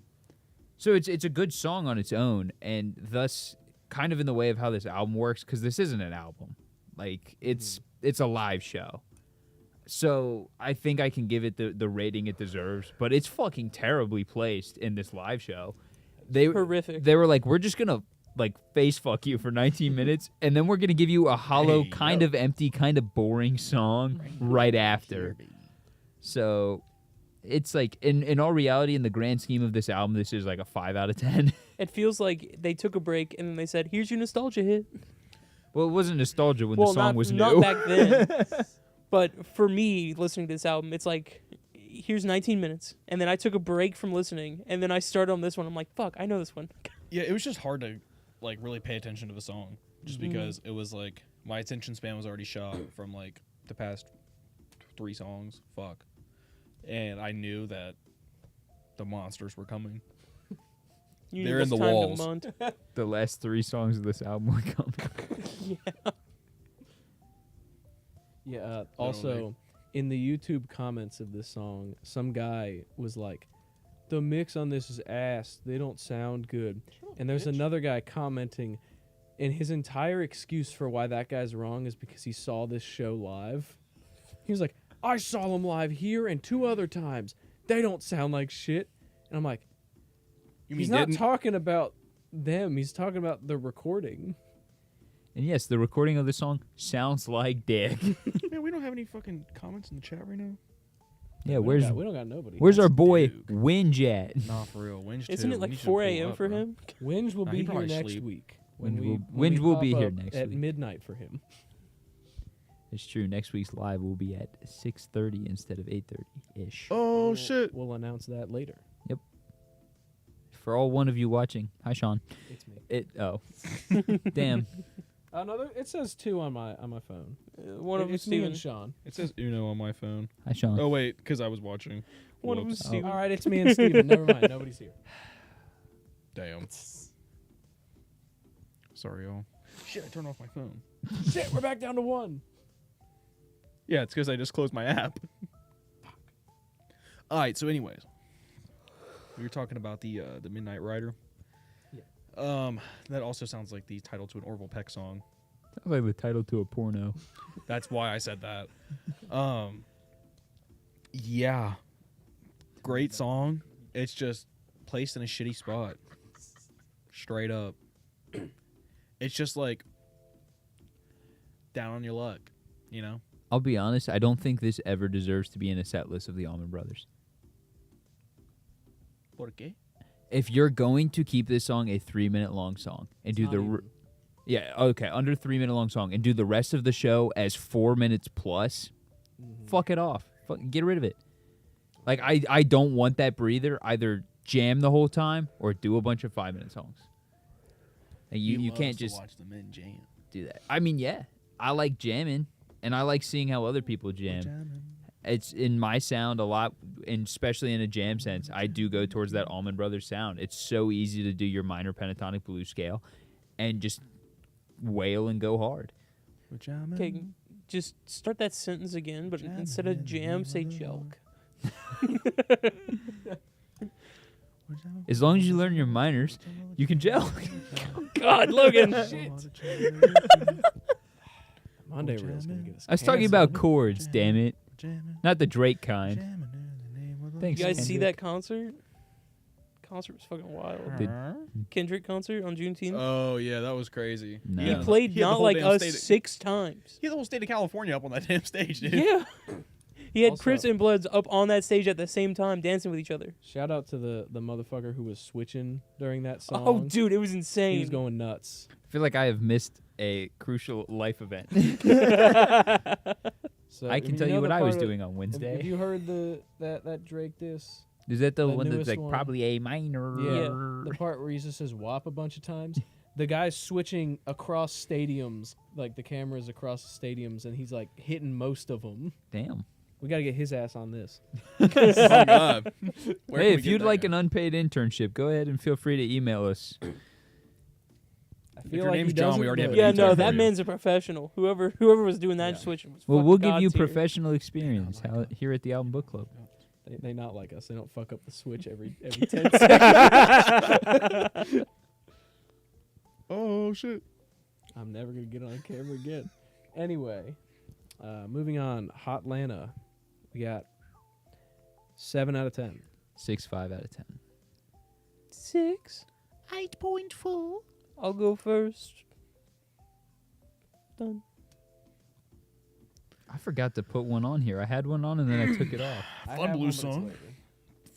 it's a good song on its own, and thus kind of in the way of how this album works, because this isn't an album. Like, it's a live show. So I think I can give it the rating it deserves, but it's fucking terribly placed in this live show. Horrific. They were like, we're just gonna like face fuck you for 19 minutes, and then we're gonna give you a hollow, Hey, kind of empty, kind of boring song right after. So it's like, in all reality, in the grand scheme of this album, this is like a 5 out of 10. It feels like they took a break and then they said, "Here's your nostalgia hit." Well, it wasn't nostalgia when Well, the song not, was not new. back then. But for me, listening to this album, it's like, here's 19 minutes, and then I took a break from listening, and then I started on this one. I'm like, fuck, I know this one. Yeah, it was just hard to like really pay attention to the song, just because it was like my attention span was already shot from like the past 3 songs. Fuck, and I knew that the monsters were coming. They're in the Universe timed a walls. month. The last 3 songs of this album are coming. Yeah. Yeah. Also, in the YouTube comments of this song, some guy was like, "The mix on this is ass. They don't sound good." And there's another guy commenting, and his entire excuse for why that guy's wrong is because he saw this show live. He was like, "I saw them live here and 2 other times. They don't sound like shit." And I'm like, he's not talking about them. He's talking about the recording. And yes, the recording of the song sounds like dick. Man, we don't have any fucking comments in the chat right now. Yeah, we where's don't got nobody. our boy Duke. Winge at? Nah, for real. Winge Isn't too. it We like need to 4 pull a.m. up, for bro. him? Winge will Nah, be he here probably next sleep. week. Winge will be pop here up next at week. midnight for him. It's true. Next week's live will be at 6:30 instead of 8:30-ish. Oh, shit. We'll announce that later. For all one of you watching, hi Sean. It's me. Damn. Another. It says 2 on my phone. One of them It's me and Steven. Sean. It says Uno on my phone. Hi Sean. Oh, wait, because I was watching. One of them Whoops. Steven. All right, it's me and Steven. Never mind. Nobody's here. Damn. Sorry, y'all. Shit, I turned off my phone. Shit, we're back down to 1. Yeah, it's because I just closed my app. All right, so anyways. We were talking about the Midnight Rider. Yeah. That also sounds like the title to an Orville Peck song. Sounds like the title to a porno. That's why I said that. Yeah. Great song. It's just placed in a shitty spot. Straight up. It's just like down on your luck, you know? I'll be honest, I don't think this ever deserves to be in a set list of the Allman Brothers. Por qué? If you're going to keep this song a 3-minute long song and do under 3-minute long song and do the rest of the show as 4 minutes plus, fuck it off. Get rid of it. Like I don't want that breather. Either jam the whole time or do a bunch of 5-minute songs. And you can't just watch the men jam. do that. I mean, yeah, I like jamming and I like seeing how other people jam. It's in my sound a lot, and especially in a jam sense, I do go towards that Allman Brothers sound. It's so easy to do your minor pentatonic blues scale and just wail and go hard. Okay, just start that sentence again, but instead of jam, say jelk. As long as you learn your minors, you can gel. God, Logan. Monday Rail's gonna get us. I was talking about chords, damn it. Not the Drake kind. Thanks, You guys see Kendrick. that concert? Concert was fucking wild. The- Kendrick concert on Juneteenth. Oh, yeah, that was crazy. No. He Yeah. played He had the not whole like damn us state- 6 times. He had the whole state of California up on that damn stage, dude. Yeah. He had Also- Crips and Bloods up on that stage at the same time dancing with each other. Shout out to the motherfucker who was switching during that song. Oh, dude, it was he insane. was going nuts. I feel like I have missed a crucial life event. So I can tell you know what the I was part of- doing on Have Wednesday. you heard that Drake diss? Is that the the one that's newest like one? probably A minor? The part where he just says "WAP" a bunch of times. The guy's switching across stadiums, like the cameras across the stadiums, and he's like hitting most of them. Damn. We gotta get his ass on this. Oh, God. Where Hey, can we if get you'd that like guy? an unpaid internship, go ahead and feel free to email us. I feel your like name's he John, does we it, already have but- an Yeah, intern no, for that you. man's a professional. Whoever was doing that Yeah. switching was Well, fucking we'll give you God tier. professional experience here at the Album Book Club. They not like us. They don't fuck up the switch every 10 seconds. Oh, shit. I'm never gonna get on camera again. Anyway, moving on. Hotlanta. We got 7 out of 10. 6.5 out of 10. 6. 8.4. I'll go first. Done. I forgot to put one on here. I had one on and then I took it off. I Fun have blues one, but it's song. later.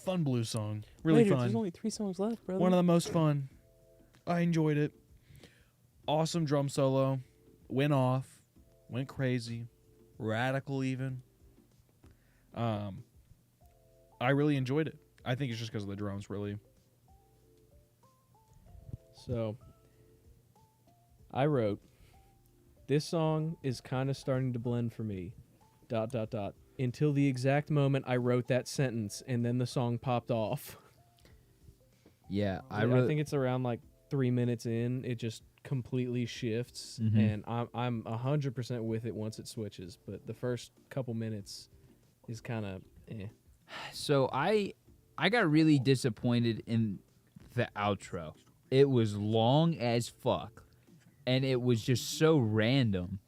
Fun blues song. Really Later, fun. There's only 3 songs left, brother. One of the most fun. I enjoyed it. Awesome drum solo. Went off. Went crazy. Radical even. I really enjoyed it. I think it's just because of the drums, really. So, I wrote, this song is kind of starting to blend for me. ... Until the exact moment I wrote that sentence, and then the song popped off. Yeah, I think it's around like 3 minutes in, it just completely shifts, Mhm. and I'm 100% with it once it switches. But the first couple minutes is kind of So I got really disappointed in the outro. It was long as fuck, and it was just so random.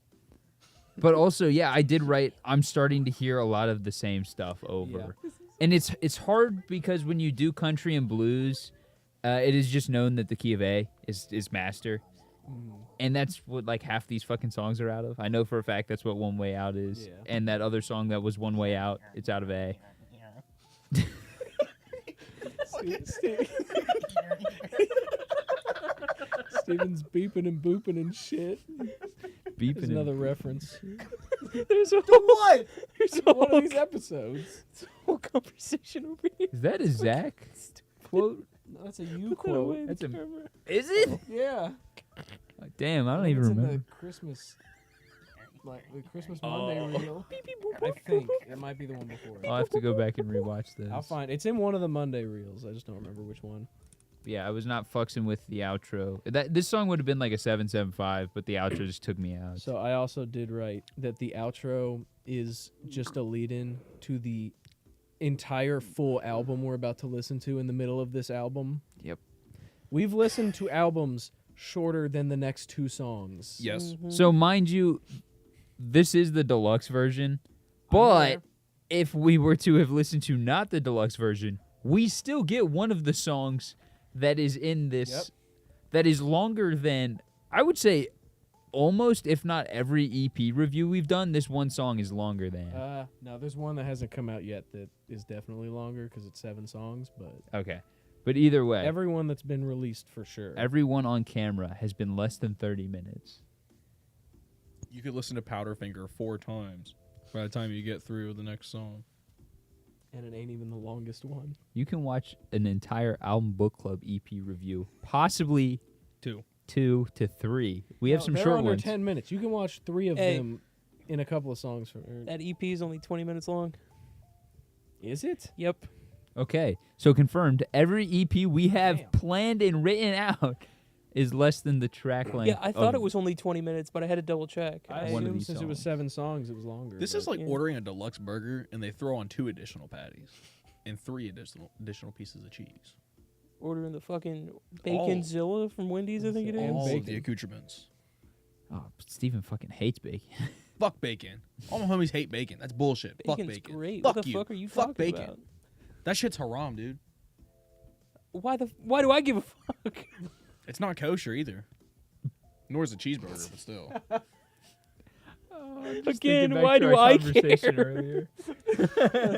But also, yeah, I did write. I'm starting to hear a lot of the same stuff over, and it's hard because when you do country and blues, it is just known that the key of A is master, and that's what like half these fucking songs are out of. I know for a fact that's what One Way Out is, Yeah. and that other song that was One Way Out, it's out of A. Steven's beeping and booping and shit. Beeping. There's another reference. There's a whole, there's a One whole, of these episodes. whole conversation over here. Is that a Zach quote? No, that's a you Put that away quote. in That's the a- camera. Is it? Yeah. Damn, I don't think even it's remember. in the Christmas, like the Christmas Monday Oh. reel. I think it might be the one before. I'll have to go back and rewatch this. I'll find it's in one of the Monday reels. I just don't remember which one. Yeah, I was not fucking with the outro. This song would have been like a 775, but the outro just took me out. So I also did write that the outro is just a lead-in to the entire full album we're about to listen to in the middle of this album. Yep. We've listened to albums shorter than the next two songs. Yes. So mind you, this is the deluxe version, but if we were to have listened to not the deluxe version, we still get one of the songs that is in this Yep. that is longer than, I would say, almost, if not every EP review we've done. This one song is longer than. No, there's one that hasn't come out yet that is definitely longer because it's 7 songs, but Okay. But either way, everyone that's been released for sure. everyone on camera has been less than 30 minutes. You could listen to Powderfinger 4 times by the time you get through the next song. And it ain't even the longest one. You can watch an entire album book club EP review, possibly 2. 2 to 3. We have No, some they're short under ones. 10 minutes. You can watch 3 of Hey. them in a couple of songs. That EP is only 20 minutes long. Is it? Yep. Okay, so confirmed. Every EP we have Damn. planned and written out is less than the track length. Yeah, I thought of it was only 20 minutes, but I had to double check. I One of assumed these since it was songs. 7 songs, it was longer. This but- is like Yeah. ordering a deluxe burger and they throw on 2 additional patties and 3 additional pieces of cheese. Ordering the fucking Baconzilla from Wendy's, I think it And is. All of bacon. the accoutrements. Oh, Steven fucking hates bacon. Fuck bacon. All my homies hate bacon. That's bullshit. Bacon's Fuck bacon. great. Fuck What the you. fuck are you Fuck talking bacon. about? That shit's haram, dude. Why do I give a fuck? It's not kosher either. Nor is a cheeseburger, but still. Again, why do I care? Earlier.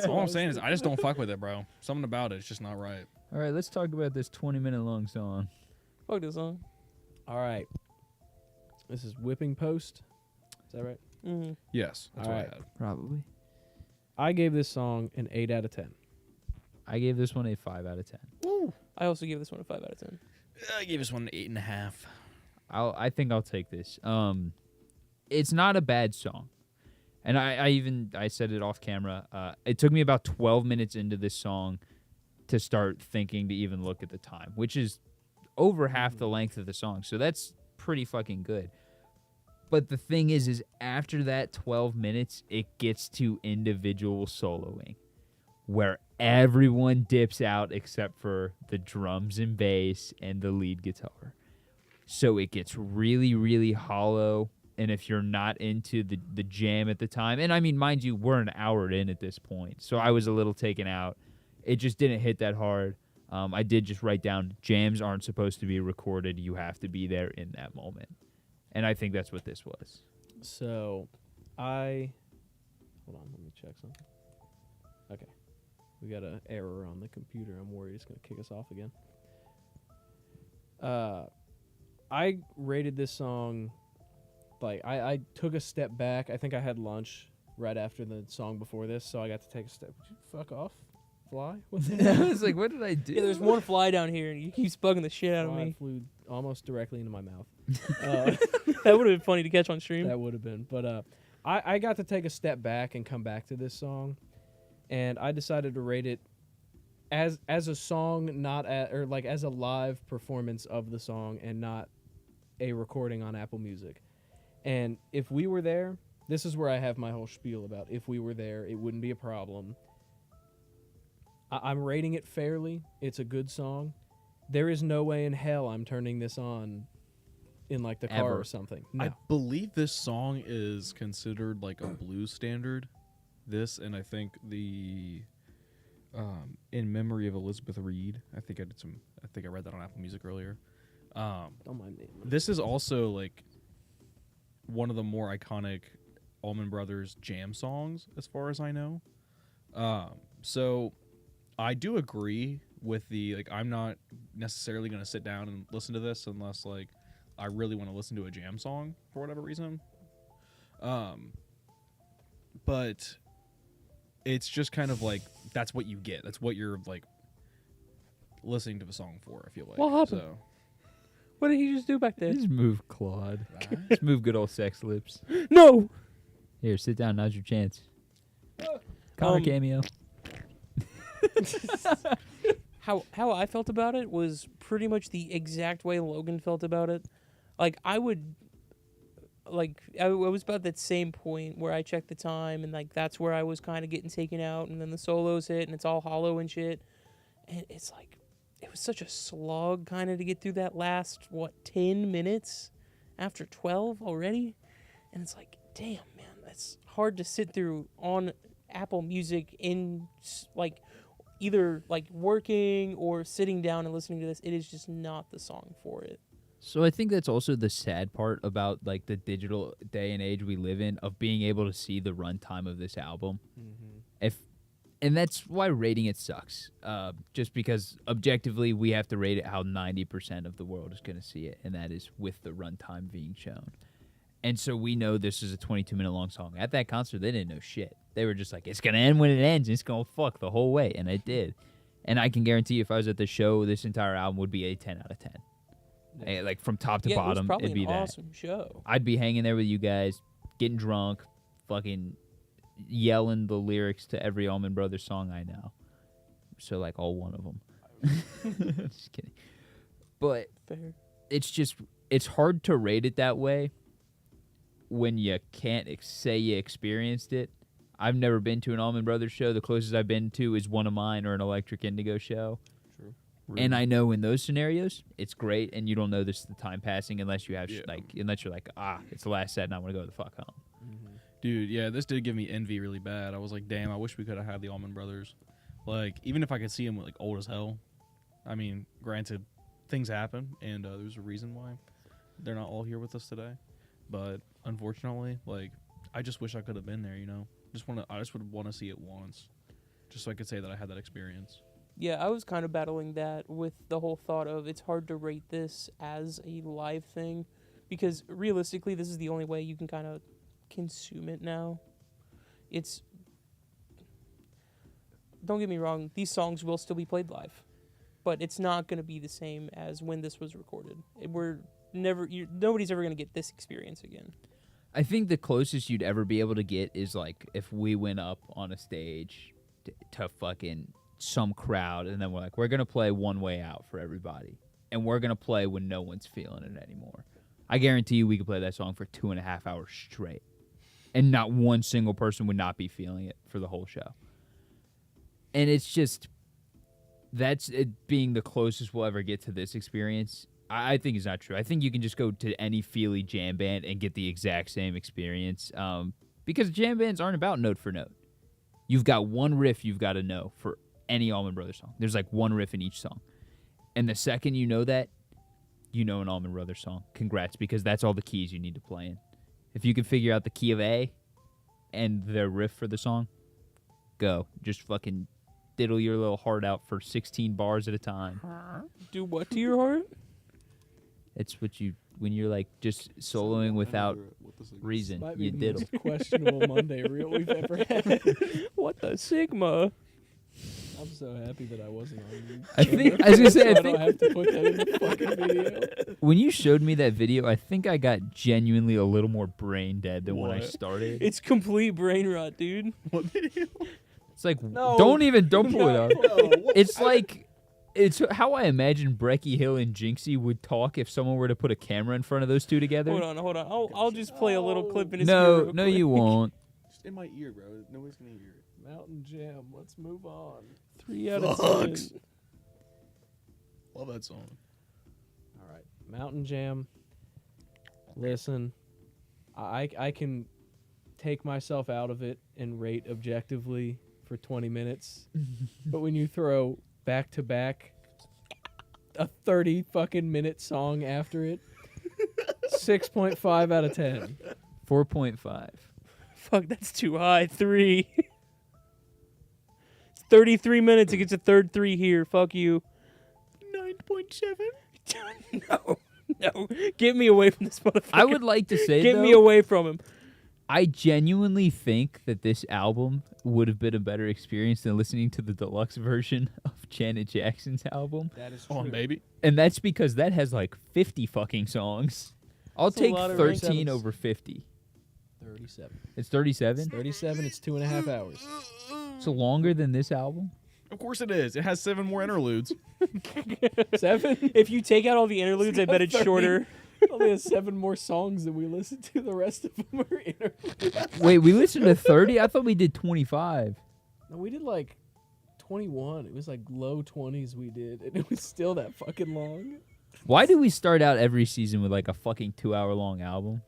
All I'm saying is I just don't fuck with it, bro. Something about it's just not right. All right, let's talk about this 20-minute long song. Fuck this song. All right. This is Whipping Post. Is that right? Mm-hmm. Yes, that's All what right. I had. Probably. I gave this song an 8 out of 10. I gave this one a 5 out of 10. I also give this one a 5 out of 10. I gave this one an 8.5. I think I'll take this. It's not a bad song, and I said it off camera. It took me about 12 minutes into this song to start thinking to even look at the time, which is over half the length of the song. So that's pretty fucking good. But the thing is after that 12 minutes, it gets to individual soloing, where everyone dips out except for the drums and bass and the lead guitar. So it gets really, really hollow. And if you're not into the jam at the time, and I mean, mind you, we're an hour in at this point, so I was a little taken out. It just didn't hit that hard. I did just write down jams aren't supposed to be recorded. You have to be there in that moment. And I think that's what this was. So, hold on, let me check something. Okay. We got an error on the computer. I'm worried it's going to kick us off again. I rated this song, like, I took a step back. I think I had lunch right after the song before this, so I got to take a step. Would you fuck off? Fly? What's I was like, what did I do? Yeah, there's one fly down here, and you keep bugging the shit out of Fly me. flew almost directly into my mouth. That would have been funny to catch on stream. That would have been. But I got to take a step back and come back to this song, and I decided to rate it as a song, not or like as a live performance of the song, and not a recording on Apple Music. And if we were there, this is where I have my whole spiel about if we were there, it wouldn't be a problem. I'm rating it fairly. It's a good song. There is no way in hell I'm turning this on in like the car Ever. or something. No. I believe this song is considered like a blues standard. This, and I think the In Memory of Elizabeth Reed. I think I read that on Apple Music earlier. Don't mind me. This is also like one of the more iconic Allman Brothers jam songs, as far as I know. So I do agree with the like. I'm not necessarily going to sit down and listen to this unless like I really want to listen to a jam song for whatever reason. But it's just kind of like that's what you get. That's what you're like listening to the song for. I feel like. What happened? So. What did he just do back there? Just move, Claude. Just move good old sex lips. No. Here, sit down. Now's your chance. Connor cameo. How I felt about it was pretty much the exact way Logan felt about it. Like I was about that same point where I checked the time and like that's where I was kind of getting taken out, and then the solos hit and it's all hollow and shit, and it's like it was such a slog kind of to get through that last 10 minutes after 12 already, and it's like damn man, that's hard to sit through on Apple Music in like either like working or sitting down and listening to this. It is just not the song for it. So I think that's also the sad part about like the digital day and age we live in, of being able to see the runtime of this album. Mm-hmm. And that's why rating it sucks. Just because objectively we have to rate it how 90% of the world is going to see it, and that is with the runtime being shown. And so we know this is a 22-minute long song. At that concert, they didn't know shit. They were just like, it's going to end when it ends. And it's going to fuck the whole way. And it did. And I can guarantee you if I was at the show, this entire album would be a 10 out of 10. Yeah. Like from top to Yeah, it was bottom, probably it'd be an that. awesome show. I'd be hanging there with you guys, getting drunk, fucking yelling the lyrics to every Allman Brothers song I know. So, like, all one of them. Just kidding. But Fair. it's hard to rate it that way when you can't say you experienced it. I've never been to an Allman Brothers show. The closest I've been to is one of mine or an Electric Indigo show. True. And I know in those scenarios, it's great, and you don't know the time passing unless you have Yeah. unless you're like, it's the last set, and I want to go the fuck home. Mm-hmm. Dude, yeah, this did give me envy really bad. I was like, damn, I wish we could have had the Allman Brothers. Like, even if I could see them like old as hell. I mean, granted, things happen, and there's a reason why they're not all here with us today. But unfortunately, like, I just wish I could have been there. You know, I just would want to see it once, just so I could say that I had that experience. Yeah, I was kind of battling that with the whole thought of it's hard to rate this as a live thing because realistically, this is the only way you can kind of consume it now. Don't get me wrong, these songs will still be played live, but it's not going to be the same as when this was recorded. Nobody's ever going to get this experience again. I think the closest you'd ever be able to get is like if we went up on a stage to fucking some crowd, and then we're like, we're gonna play One Way Out for everybody, and we're gonna play when no one's feeling it anymore. I guarantee you we could play that song for 2.5 hours straight, and not one single person would not be feeling it for the whole show. And it's just, that's it being the closest we'll ever get to this experience. I think it's not true. I think you can just go to any Feely jam band and get the exact same experience, because jam bands aren't about note for note. You've got one riff you've got to know for any Allman Brothers song. There's like one riff in each song. And the second you know that, you know an Allman Brothers song. Congrats, because that's all the keys you need to play in. If you can figure out the key of A and the riff for the song, go. Just fucking diddle your little heart out for 16 bars at a time. Do what to your heart? It's what you, when you're like just soloing without reason, Might be you the diddle. most questionable Monday reel we've ever had. What the Sigma? I'm so happy that I wasn't on. I think, I was gonna say, I don't think have to put that in the fucking video. when you showed me that video, I think I got genuinely a little more brain dead than when I What? started. It's complete brain rot, dude. What video? It's like No. don't pull it up. No, It's like it's how I imagine Brecky Hill and Jinxie would talk if someone were to put a camera in front of those two together. Hold on. I'll just play a little clip in his No, no, you won't. Just in my ear, bro. Nobody's gonna hear it. Mountain Jam. Let's move on. 3 out of Sucks. 10. Love that song. All right, Mountain Jam. Listen, I can take myself out of it and rate objectively for 20 minutes, but when you throw back to back a 30 fucking minute song after it, 6.5 out of 10. 4.5. Fuck, that's too high. 3. It's 33 minutes. It gets a third 3 here. Fuck you. 9.7. No. Get me away from this motherfucker. I would like to say Get though, me away from him. I genuinely think that this album would have been a better experience than listening to the deluxe version of Janet Jackson's album. That is Come on, baby. And that's because that has like 50 fucking songs. I'll That's a take lot of 13 27s. over 50. 37. It's 37? 37, it's 2.5 hours. So longer than this album? Of course it is. It has 7 more interludes. 7? If you take out all the interludes, I bet it's 30. shorter. Only has 7 more songs than we listened to. The rest of them are interludes. Wait, we listened to 30? I thought we did 25. No, we did like 21. It was like low 20s we did, and it was still that fucking long. Why do we start out every season with like a fucking 2-hour long album?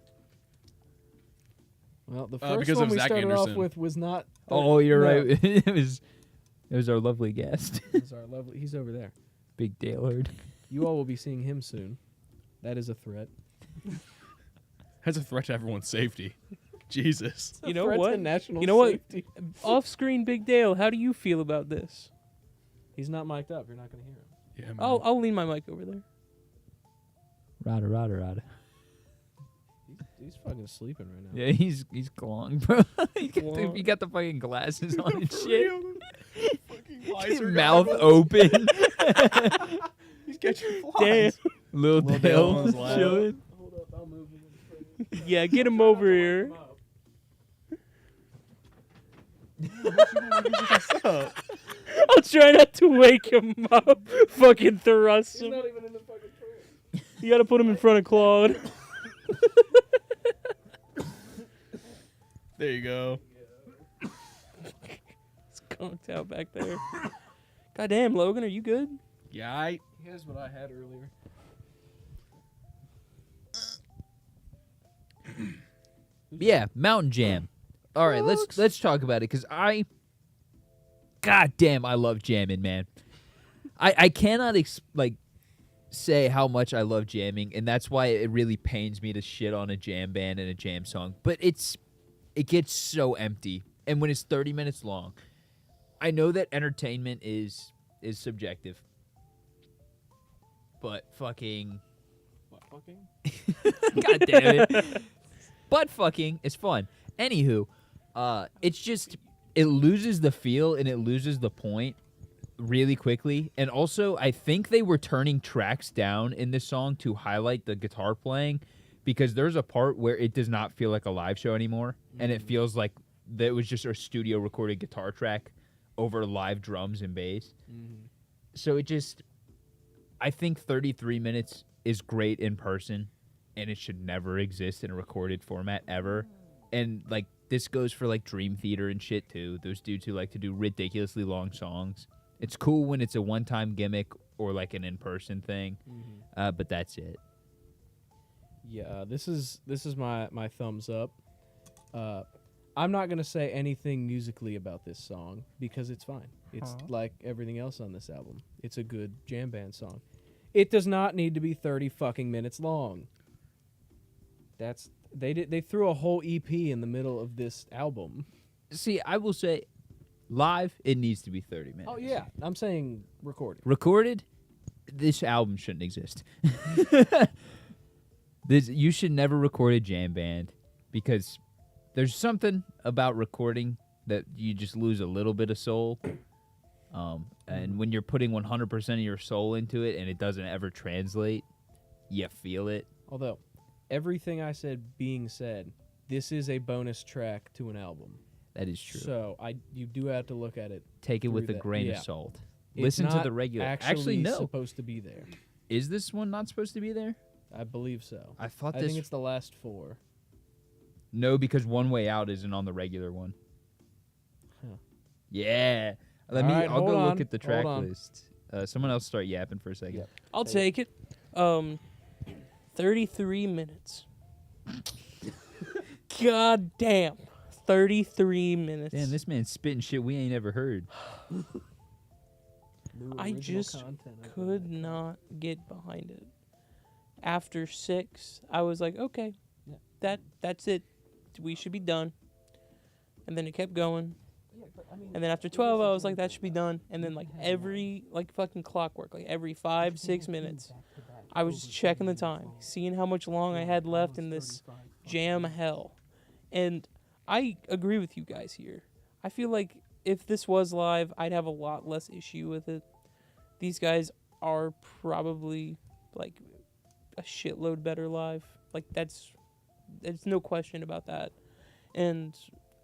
Well, the Because first of one we Zac started off Anderson. with was not. Oh, you're no, right. it was our lovely guest, it was our lovely. He's over there. Big Dalard. You all will be seeing him soon. That is a threat. That's a threat to everyone's safety. Jesus. You know Threat to what? national You know what? safety. Off-screen Big Dale, how do you feel about this? He's not mic'd up. You're not going to hear him. Yeah, man. I'll lean my mic over there. Rada. He's fucking sleeping right now. Yeah, he's glowing, bro. Glowing. He got the fucking glasses on and shit. Fucking His visor mouth goggles. open. He's catching Damn. flies. Little Dale Dale on his lap. chilling. Hold up, I'll move him. Yeah, get him over here. I'll try not to wake him up. Fucking thrust He's him. not even in the fucking trailer. You gotta put him in front of Claude. There you go. It's conked out back there. Goddamn, Logan, are you good? Yeah, Here's what I had earlier. Yeah, Mountain Jam. All right, let's talk about it because God damn, I love jamming, man. I cannot say how much I love jamming, and that's why it really pains me to shit on a jam band and a jam song. But it gets so empty, and when it's 30 minutes long, I know that entertainment is subjective, but fucking What fucking? God damn it. But fucking is fun. Anywho, it's just it loses the feel and it loses the point really quickly. And also, I think they were turning tracks down in this song to highlight the guitar playing because there's a part where it does not feel like a live show anymore, and it feels like that it was just a studio recorded guitar track over live drums and bass. So it just, I think 33 minutes is great in person, and it should never exist in a recorded format ever. And like this goes for like Dream Theater and shit too. Those dudes who like to do ridiculously long songs. It's cool when it's a one-time gimmick or like an in-person thing, but that's it. Yeah, this is my thumbs up. I'm not gonna say anything musically about this song because it's fine. It's like everything else on this album. It's a good jam band song. It does not need to be 30 fucking minutes long. They threw a whole EP in the middle of this album. See, I will say, live, it needs to be 30 minutes. Oh yeah, I'm saying recorded. Recorded, this album shouldn't exist. You should never record a jam band because there's something about recording that you just lose a little bit of soul. And when you're putting 100% of your soul into it and it doesn't ever translate, you feel it. Although, everything I said being said, this is a bonus track to an album. That is true. So you do have to look at it. Take it with through a that. grain Yeah. of salt. It's Listen to not the regular. Actually, no. supposed to be there. Is this one not supposed to be there? I believe so. I thought I this. think it's the last 4. No, because One Way Out isn't on the regular one. Huh. Yeah. All right, I'll hold go on, look at the track hold on. list. Someone else start yapping for a second. Yep. I'll take it. 33 minutes. God damn. 33 minutes. Damn, this man's spitting shit we ain't ever heard. I just could not get behind it. After 6, I was like, okay, that's it. We should be done. And then it kept going. And then after 12, I was like, that should be done. And then every fucking clockwork, every 5-6 minutes, I was just checking the time, seeing how much long I had left in this jam hell. And I agree with you guys here. I feel like if this was live, I'd have a lot less issue with it. These guys are probably a shitload better live. There's no question about that. And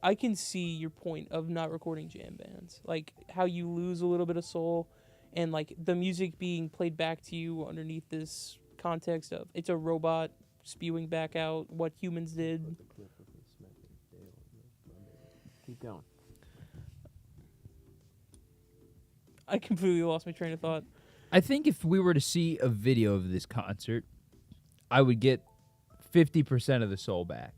I can see your point of not recording jam bands, how you lose a little bit of soul, and the music being played back to you underneath this context of it's a robot spewing back out what humans did. Keep going. I completely lost my train of thought. I think if we were to see a video of this concert, I would get 50% of the soul back.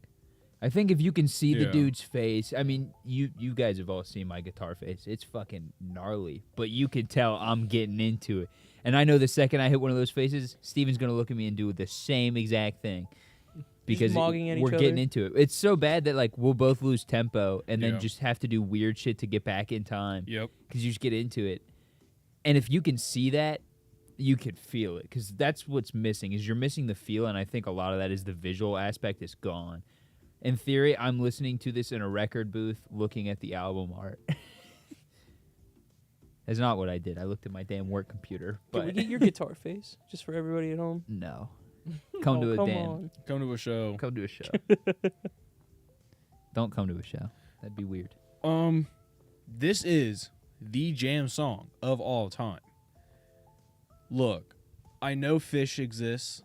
I think if you can see the Yeah. dude's face, I mean, you guys have all seen my guitar face. It's fucking gnarly, but you can tell I'm getting into it. And I know the second I hit one of those faces, Steven's going to look at me and do the same exact thing. Because mogging at we're each getting other. into it. It's so bad that we'll both lose tempo and then Yeah. just have to do weird shit to get back in time. Yep. Because you just get into it. And if you can see that, you can feel it. Because that's what's missing, is you're missing the feel, and I think a lot of that is the visual aspect is gone. In theory, I'm listening to this in a record booth looking at the album art. That's not what I did. I looked at my damn work computer. Can we But get your guitar face, just for everybody at home? no. Come to a come damn. on. Come to a show. Come to a show. Don't come to a show. That'd be weird. This is the jam song of all time. Look, I know Fish exists.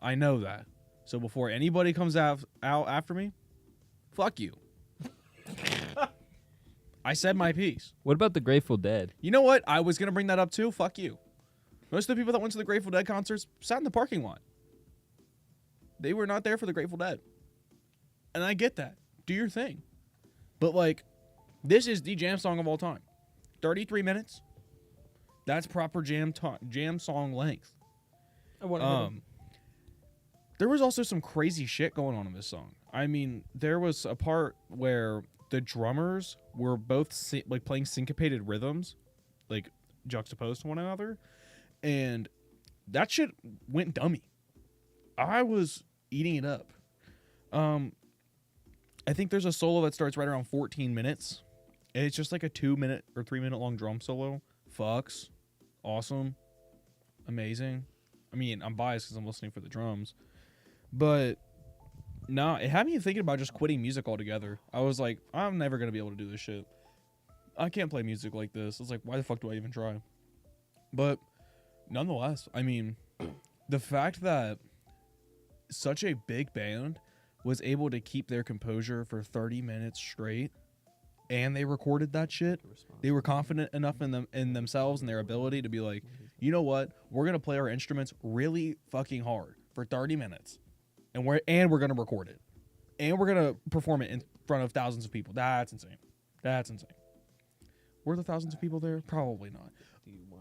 I know that. So before anybody comes out after me, fuck you. I said my piece. What about the Grateful Dead? You know what? I was going to bring that up too. Fuck you. Most of the people that went to the Grateful Dead concerts sat in the parking lot. They were not there for the Grateful Dead. And I get that. Do your thing. But this is the jam song of all time. 33 minutes. That's proper jam song length. I want to There was also some crazy shit going on in this song. I mean, there was a part where the drummers were both playing syncopated rhythms, juxtaposed to one another, and that shit went dummy. I was eating it up. I think there's a solo that starts right around 14 minutes, and it's just a 2-minute or 3-minute long drum solo. Fucks. Awesome. Amazing. I mean, I'm biased because I'm listening for the drums. But, no, it had me thinking about just quitting music altogether. I was like, I'm never going to be able to do this shit. I can't play music like this. It's why the fuck do I even try? But, nonetheless, I mean, the fact that such a big band was able to keep their composure for 30 minutes straight, and they recorded that shit. They were confident enough in themselves and their ability to be like, you know what? We're gonna play our instruments really fucking hard for 30 minutes, and we're gonna record it, and we're gonna perform it in front of thousands of people. That's insane. That's insane. Were the thousands of people there? Probably not.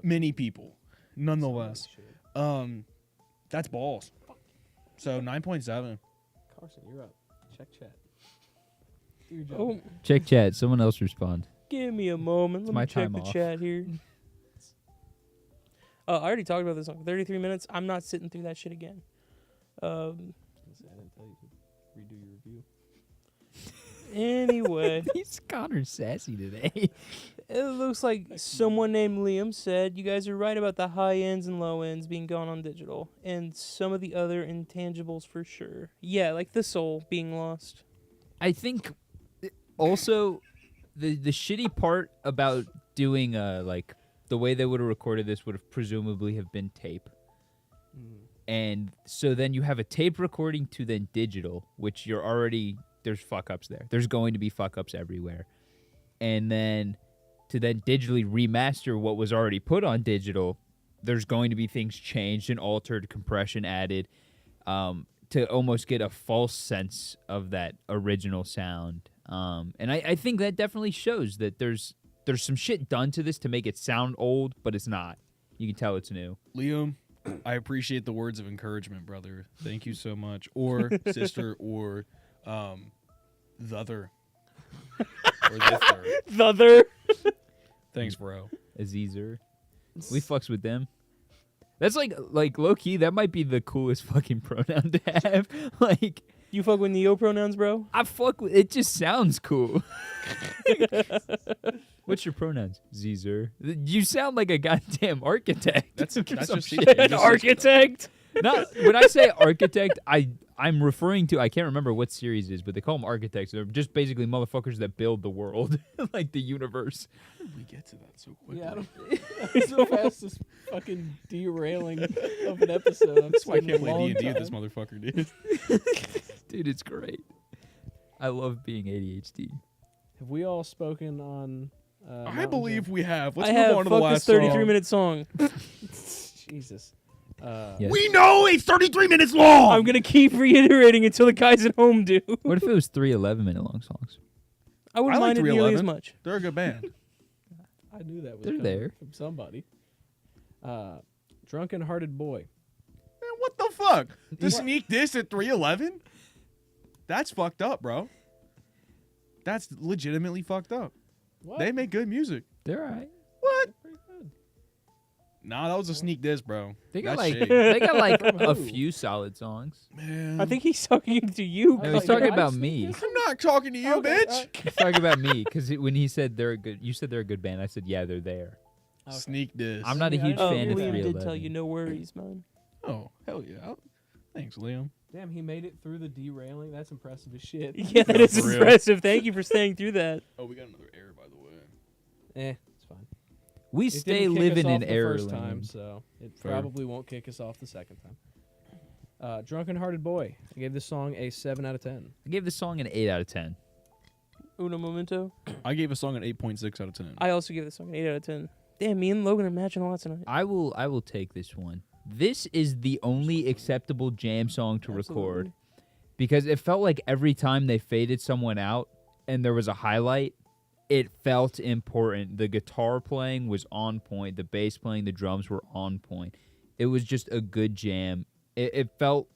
Many people, nonetheless. That's balls. So 9.7. Carson, you're up. Check chat. Do your job. Oh, Check chat. Someone else respond. give me a moment. Let my me check time the off. chat here. I already talked about this song. 33 minutes. I'm not sitting through that shit again. I didn't tell you to redo your review. Anyway, He's Connor sassy today. it looks like someone named Liam said you guys are right about the high ends and low ends being gone on digital, and some of the other intangibles for sure. Yeah, like the soul being lost. I think Also, the shitty part about doing like the way they would have recorded this would have presumably have been tape. And so then you have a tape recording to then digital, which you're already, there's fuck ups there. There's going to be fuck ups everywhere. And then to then digitally remaster what was already put on digital, there's going to be things changed and altered, compression added, to almost get a false sense of that original sound. And I think that definitely shows that there's some shit done to this to make it sound old, but it's not. You can tell it's new. Liam, I appreciate the words of encouragement, brother. Thank you so much. Or sister, or the other. Or the The other. Thanks, bro. Azizer. We fucks with them. That's like low key, that might be the coolest fucking pronoun to have. Like, You fuck with neo pronouns, bro? I fuck with it, just sounds cool. What's your pronouns? Zizer. You sound like a goddamn architect. That's Some just shit. An architect? Not when I say architect, I'm referring to, I can't remember what series it is, but they call them architects. They're just basically motherfuckers that build the world, like the universe. How did we get to that so quickly? Yeah, it's the fastest fucking derailing of an episode. That's why I can't play D&D with this motherfucker, dude. Dude, it's great. I love being ADHD. Have we all spoken on? I believe we have. Let's I move have on to the fuck last this 33-minute song. Jesus. Yes. We know it's 33 minutes long. I'm going to keep reiterating until the guys at home do. What if it was 3 11-minute long songs? I wouldn't I like mind it nearly as 311. much. They're a good band. I knew that was They're coming there. from somebody. Drunken Hearted Boy. Man, what the fuck? To sneak this at 3:11? That's fucked up, bro. That's legitimately fucked up. What? They make good music. They're alright. What? Pretty good. Nah, that was a sneak diss, bro. They got That's like shade. they got like From a who? few solid songs. Man. I think he's talking to you. No, he's Like, talking did I about sneak me. this? I'm not talking to you, Okay, bitch. He's talking about me because when he said they're a good, you said they're a good band. I said yeah, they're there. Okay. Sneak diss. I'm not a Yeah, I huge didn't Oh, fan of hear that. Liam 311. did tell you, no worries, man. Oh, hell yeah. Thanks, Liam. Damn, he made it through the derailing. That's impressive as shit. Yeah, that No, is for real. impressive. Thank you for staying through that. Oh, we got another error, by the way. It's fine. We It stay didn't kick living us in off the error first time, land. so it Fair. probably won't kick us off the second time. Drunken Hearted Boy. I gave this song a 7 out of 10. I gave this song an 8 out of 10. Uno momento. I gave a song an 8.6 out of 10. I also give this song an 8 out of 10. Damn, me and Logan are matching a lot tonight. I will take this one. This is the only acceptable jam song to record because it felt like every time they faded someone out and there was a highlight, it felt important. The guitar playing was on point. The bass playing, the drums were on point. It was just a good jam. It felt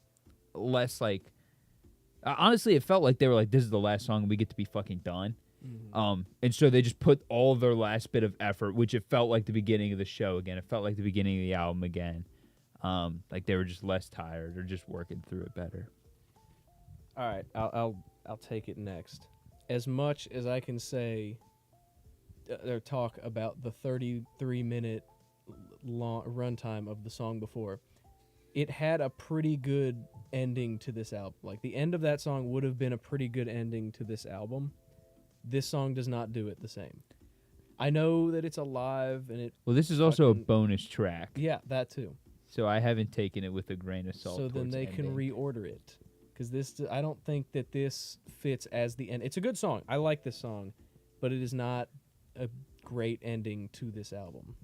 less like... honestly, it felt like they were like, this is the last song and we get to be fucking done. And so they just put all of their last bit of effort, which it felt like the beginning of the show again. It felt like the beginning of the album again. Like they were just less tired or just working through it better. All right, I'll take it next. As much as I can say or talk about the 33-minute long runtime of the song before, it had a pretty good ending to this album. Like the end of that song would have been a pretty good ending to this album. This song does not do it the same. I know that it's alive and it. Well, this is also a Fucking- bonus track, Yeah, that too. so I haven't taken it with a grain of salt. So then towards they can ending. reorder it, because this I don't think that this fits as the end. It's a good song. I like this song, but it is not a great ending to this album.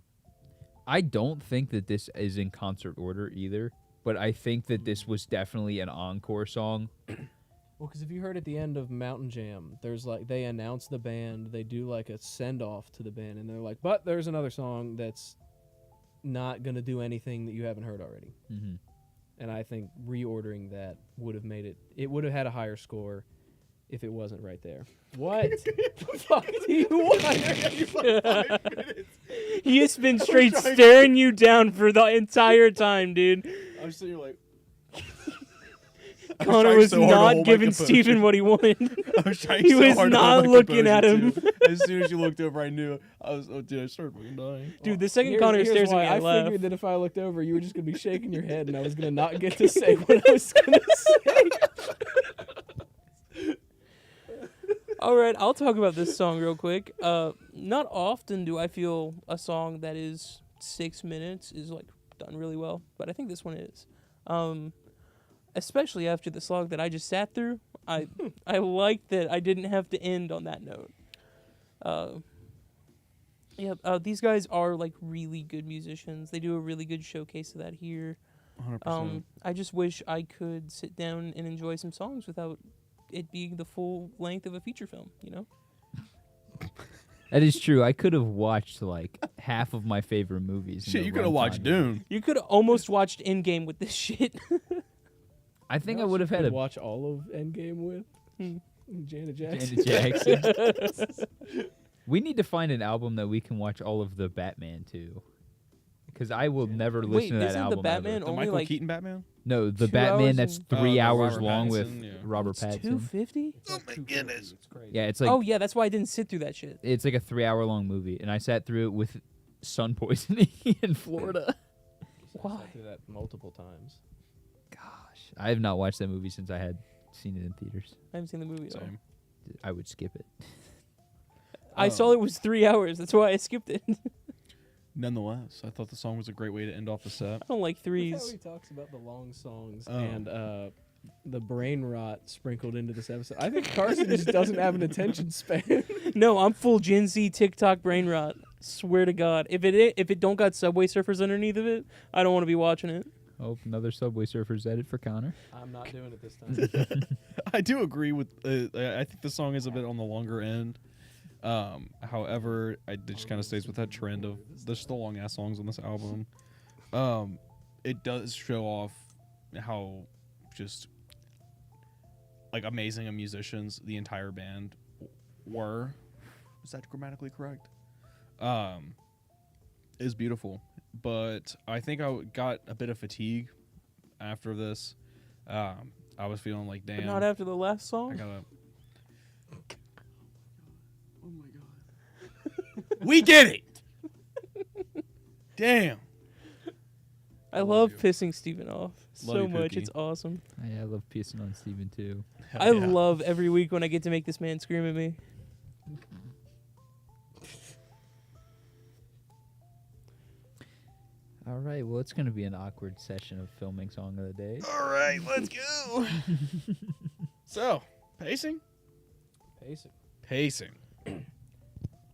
I don't think that this is in concert order either, but I think that this was definitely an encore song. Well, because if you heard at the end of Mountain Jam, there's like they announce the band, they do like a send off to the band, and they're like, but there's another song that's not gonna do anything that you haven't heard already. Mm-hmm. And I think reordering that would have made it. It would have had a higher score if it wasn't right there. What? The fuck do you want? He has been straight staring you down for the entire time, dude. I was sitting here like... Connor was not giving Steven what he wanted. I was trying He so was hard to hold not my looking at composure, him. too. As soon as you looked over, I knew. I was, oh, dude, I started fucking dying. Dude, the second Here's Connor stares at me, why. I laugh. figured that if I looked over, you were just gonna be shaking your head, and I was gonna not get to say what I was gonna say. All right, I'll talk about this song real quick. Not often do I feel a song that is 6 minutes is like done really well, but I think this one is. Especially after the slog that I just sat through, I like that I didn't have to end on that note. These guys are like really good musicians. They do a really good showcase of that here. 100%. I just wish I could sit down and enjoy some songs without it being the full length of a feature film, you know? That is true. I could have watched like half of my favorite movies. in Shit, the you could have watched runtime. Dune. You could have almost watched Endgame with this shit. I think You I know would what have you had could a watch all of Endgame with Janet Jackson. Janet Jackson. We need to find an album that we can watch all of the Batman to. Because I will never listen Wait, to that isn't album. the Batman ever. The only Michael like Keaton Batman? No, the 2 Batman hours that's and- 3 the hours Robert long with Pattinson, yeah. Robert it's Pattinson. 250? Oh my goodness. It's crazy. Yeah, it's like Oh yeah, that's why I didn't sit through that shit. it's like a 3-hour long movie, and I sat through it with sun poisoning in Florida. I sat through that multiple times. Gosh, I have not watched that movie since I had seen it in theaters. I haven't seen the movie at all. Same. I would skip it. I saw it was 3 hours. That's why I skipped it. I Nonetheless, I thought the song was a great way to end off the set. don't like Look how threes. he talks about the long songs Oh. and the brain rot sprinkled into this episode. I think Carson just doesn't have an attention span. No, I'm full Gen Z TikTok brain rot. Swear to God, if it don't got Subway Surfers underneath of it, I don't want to be watching it. Oh, another Subway Surfers edit for Connor. I'm not doing it this time. I do agree with. I think the song is a bit on the longer end. However, it just kind of stays with that trend of there's the long ass songs on this album. It does show off how just like amazing of musicians the entire band were. Is that grammatically correct? Is beautiful, but I think I got a bit of fatigue after this. I was feeling like, damn, But not after the last I song. gotta. Oh my god. We get it. Damn. I love love you. pissing Steven off Love so you, much. Cookie. It's awesome. I love pissing on Steven too. Hell I yeah. love every week when I get to make this man scream at me. All right, well, it's going to be an awkward session of filming song of the day. All right, let's go. So, pacing? Pacing.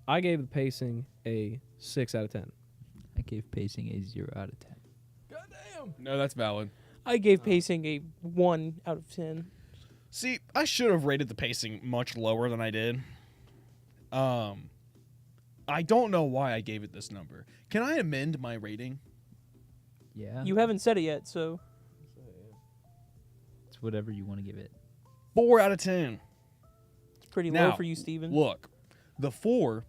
I gave the pacing a 6 out of 10. I gave pacing a 0 out of 10. Goddamn. No, that's valid. I gave pacing a 1 out of 10. See, I should have rated the pacing much lower than I did. I don't know why I gave it this number. Can I amend my rating? Yeah, You haven't said it yet, so it's whatever you want to give it. 4 out of 10. it's pretty Now, low for you, Steven. Look, the 4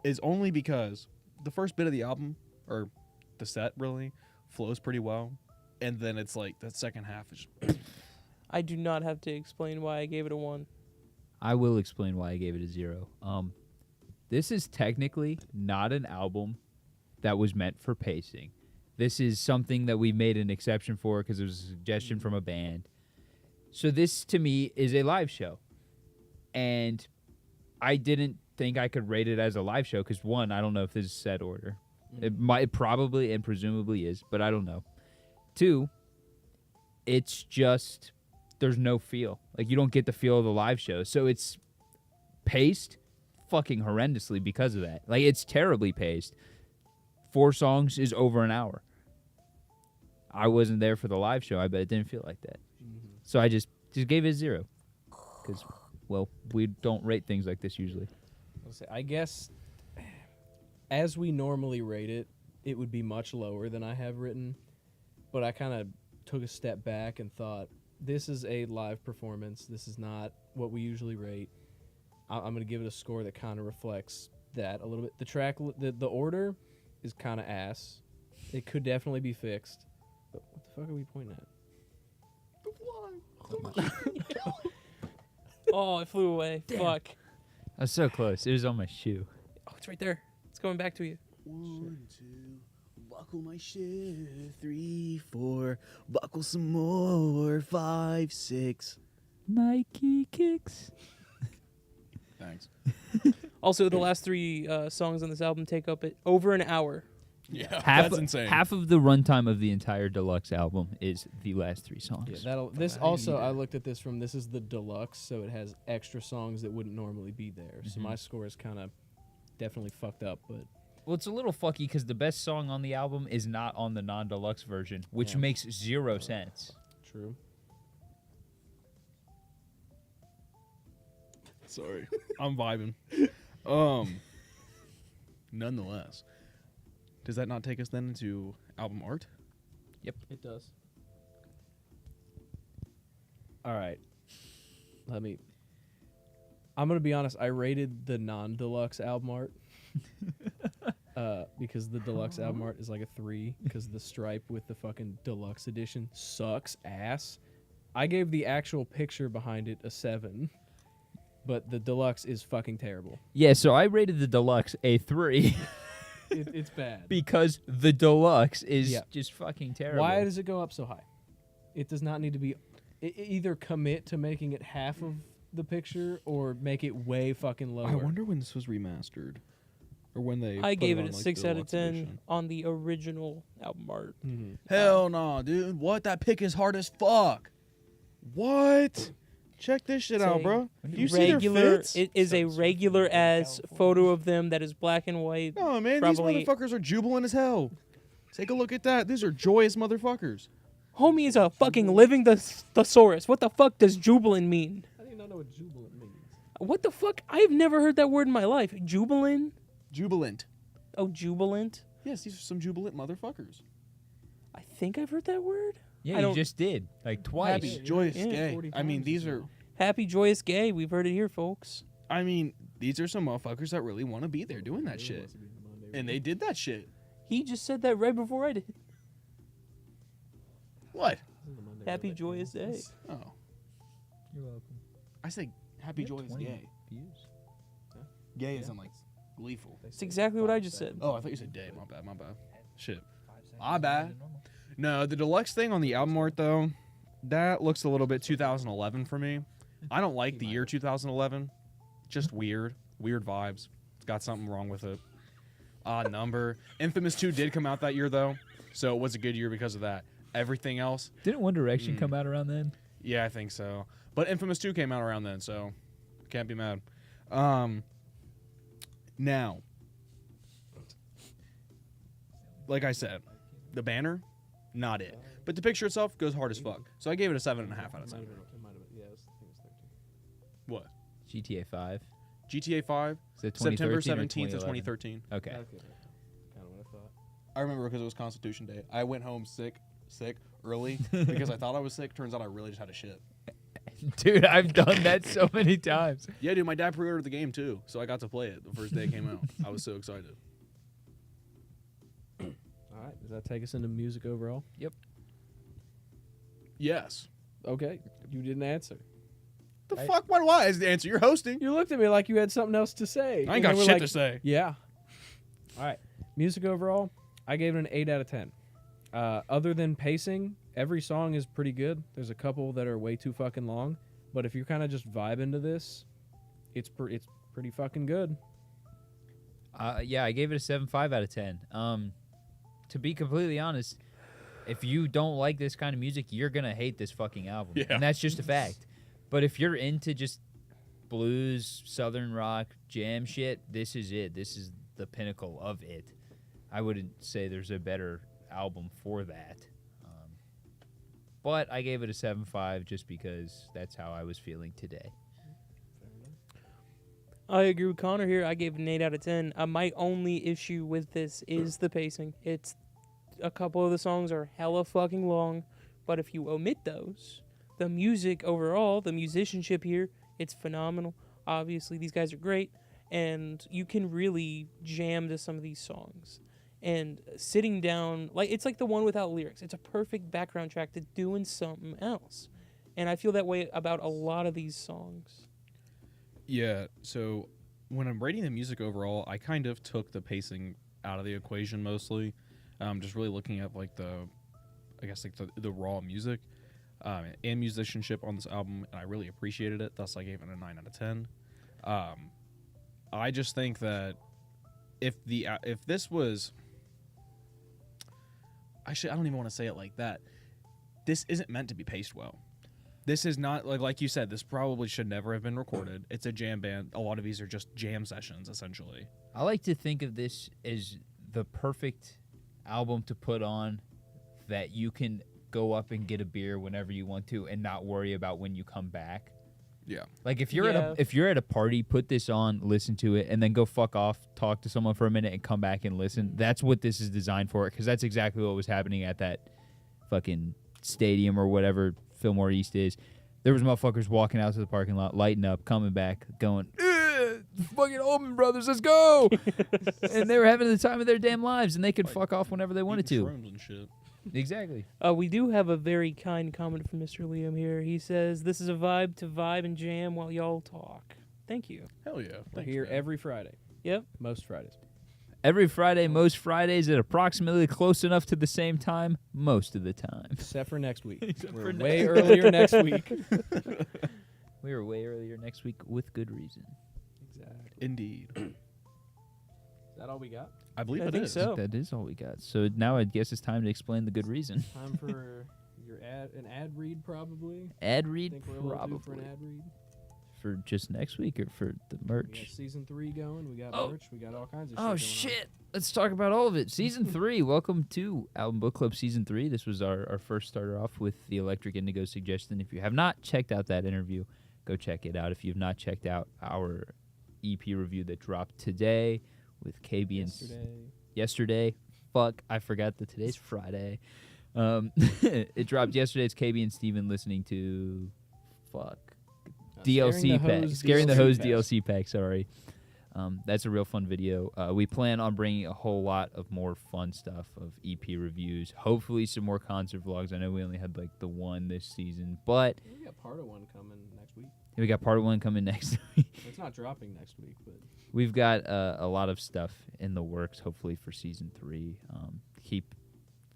is only because the first bit of the album, or the set really, flows pretty well. And then it's like that second half is I do not have to explain why I gave it a 1. I will explain why I gave it a 0. This is technically not an album that was meant for pacing. This is something that we made an exception for because it was a suggestion from a band. So this, to me, is a live show. And I didn't think I could rate it as a live show because, one, I don't know if this is set order. It probably and presumably is, but I don't know. 2, it's just there's no feel. Like, you don't get the feel of the live show. So it's paced fucking horrendously because of that. Like, it's terribly paced. 4 songs is over an hour. I wasn't there for the live show. I bet it didn't feel like that. So I just gave it a 0. Because, well, we don't rate things like this usually. I guess as we normally rate it, it would be much lower than I have written. But I kind of took a step back and thought, this is a live performance. This is not what we usually rate. I'm going to give it a score that kind of reflects that a little bit. The track, the order is kind of ass. It could definitely be fixed. But what the fuck are we pointing at? Oh, it flew away. Fuck. I was so close. It was on my shoe. Oh, it's right there. It's going back to you. 1, 2, buckle my shoe. 3, 4, buckle some more. 5, 6. Nike kicks. Thanks. Also, the last three songs on this album take up over an hour. Yeah, Half, that's insane. Half of the runtime of the entire deluxe album is the last 3 songs. Yeah, this also, I looked at this from, this is the deluxe, so it has extra songs that wouldn't normally be there. So my score is kind of definitely fucked up, but Well, it's a little fucky because the best song on the album is not on the non-deluxe version, which Yeah. makes 0 sense. true. Sorry, I'm vibing. Nonetheless, does that not take us then into album art? It does. All right. I'm going to be honest. I rated the non-deluxe album art because the deluxe album art is like a 3 because the stripe with the fucking deluxe edition sucks ass. I gave the actual picture behind it a 7, but the deluxe is fucking terrible. Yeah, so I rated the deluxe a 3 It's bad. because the deluxe is Yeah. just fucking terrible. Why does it go up so high? It does not need to be. Either commit to making it half of the picture or make it way fucking lower. I wonder when this was remastered, or when they. I put gave it it on, a like, 6 the out of deluxe 10 edition. on the original album art. Mhm. Hell no, dude! What? That pick is hard as fuck. What? Check this shit It's out, a bro. Do you see their regular, fits? it is a regular as photo of them that is black and white. No, man, Probably- these motherfuckers are jubilant as hell. Take a look at that. These are joyous motherfuckers. Homie is a fucking living thesaurus. What the fuck does jubilant mean? I do not know what jubilant means. What the fuck? I've never heard that word in my life. Jubilant? Jubilant. Oh, jubilant? Yes, these are some jubilant motherfuckers. I think I've heard that word. Yeah, I you don't- just did. Like twice. Happy, joyous, Yeah, gay. 40 I mean, times these just are. now. Happy, joyous, gay. We've heard it here, folks. I mean, these are some motherfuckers that really want to be there doing that shit, and they did that shit. He just said that right before I did. What? Happy, joyous day. Oh, You're welcome. I say happy, joyous, gay. Views. Gay isn't like gleeful. It's exactly what I just said. Oh, I thought you said day. My bad. My bad. Shit. My bad. No, the deluxe thing on the album art though, that looks a little bit 2011 for me. I don't like the year 2011. Just weird. Weird vibes. It's got something wrong with it. Odd number. Infamous 2 did come out that year though, so it was a good year because of that. Everything else, Didn't One Direction come out around then? yeah, I think so. But Infamous 2 came out around then, so can't be mad. Now, like I said, the banner, not it. But the picture itself goes hard as fuck. So I gave it a 7.5 out of 10. Yeah, I think it's 13. What? GTA 5. GTA 5, Is it September 2013 or 17th of 2011? 2013. Okay. Kind of what I thought. I remember because it was Constitution Day. I went home sick early because I thought I was sick. Turns out I really just had a shit. Dude, I've done that so many times. Yeah, dude, my dad pre-ordered the game too, so I got to play it the first day it came out. I was so excited. All right, does that take us into music overall? Yes. Okay, you didn't answer. The fuck? Why do I as the answer? You're hosting. You looked at me like you had something else to say. I ain't And got then we're shit like, to say. Yeah. All right, music overall, I gave it an 8 out of 10. Other than pacing, every song is pretty good. There's a couple that are way too fucking long, but if you're kind of just vibing to this, it's pretty fucking good. Yeah, I gave it a 7.5 out of 10. To be completely honest, if you don't like this kind of music, you're gonna hate this fucking album, Yeah. and that's just a fact. But if you're into just blues, southern rock, jam shit, this is it. This is the pinnacle of it. I wouldn't say there's a better album for that. But I gave it a 7.5 just because that's how I was feeling today. I agree with Connor here. I gave it an 8 out of 10. My only issue with this is the pacing. It's a couple of the songs are hella fucking long, but if you omit those, the music overall, the musicianship here, it's phenomenal. Obviously, these guys are great, and you can really jam to some of these songs. And sitting down, like it's like the one without lyrics. It's a perfect background track to doing something else. And I feel that way about a lot of these songs. Yeah, so when I'm rating the music overall, I kind of took the pacing out of the equation mostly. Just really looking at like the raw music and musicianship on this album, and I really appreciated it. Thus, I gave it a 9 out of 10. I just think that if this was, actually, I don't even want to say it like that. This isn't meant to be paced well. This is not like you said. This probably should never have been recorded. It's a jam band. A lot of these are just jam sessions, essentially. I like to think of this as the perfect album to put on that you can go up and get a beer whenever you want to and not worry about when you come back. Yeah. Like if you're at a party, put this on, listen to it, and then go fuck off, talk to someone for a minute, and come back and listen. That's what this is designed for, because that's exactly what was happening at that fucking stadium or whatever Filmore East is. There was motherfuckers walking out to the parking lot, lighting up, coming back, going, fucking Allman Brothers, let's go! And they were having the time of their damn lives, and they could fuck off whenever they wanted to. Shrooms and shit. Exactly. We do have a very kind comment from Mr. Liam here. He says, "This is a vibe to vibe and jam while y'all talk." Thank you. Hell yeah. We're Thanks, here man. every Friday. Yep. Most Fridays. Every Friday, most Fridays, at approximately close enough to the same time, most of the time. Except for next week. Except We're for way earlier next week. We were way earlier next week with good reason. Exactly. Indeed. Is that all we got? I believe I it think is. so. That is all we got. So now I guess it's time to explain the good reason. Time for your an ad read, probably. Ad read, Think we're a little due probably. for an ad read. For just next week or for the We got merch? season 3 going. We got Oh. merch. We got all kinds of Oh, shit going shit. Let's talk about all of it. Season 3. Welcome to Album Book Club Season 3. This was our first starter off with the Electric Indigo suggestion. If you have not checked out that interview, go check it out. If you've not checked out our EP review that dropped today with KB and yesterday. Fuck, I forgot that today's Friday. It dropped yesterday. It's KB and Steven listening to DLC pack. Scaring the Hose DLC pack, sorry. That's a real fun video. We plan on bringing a whole lot of more fun stuff of EP reviews. Hopefully some more concert vlogs. I know we only had like the one this season, but We got part of one coming next week. we got part 1 coming next week. It's not dropping next week, but We've got a lot of stuff in the works, hopefully, for Season 3. Keep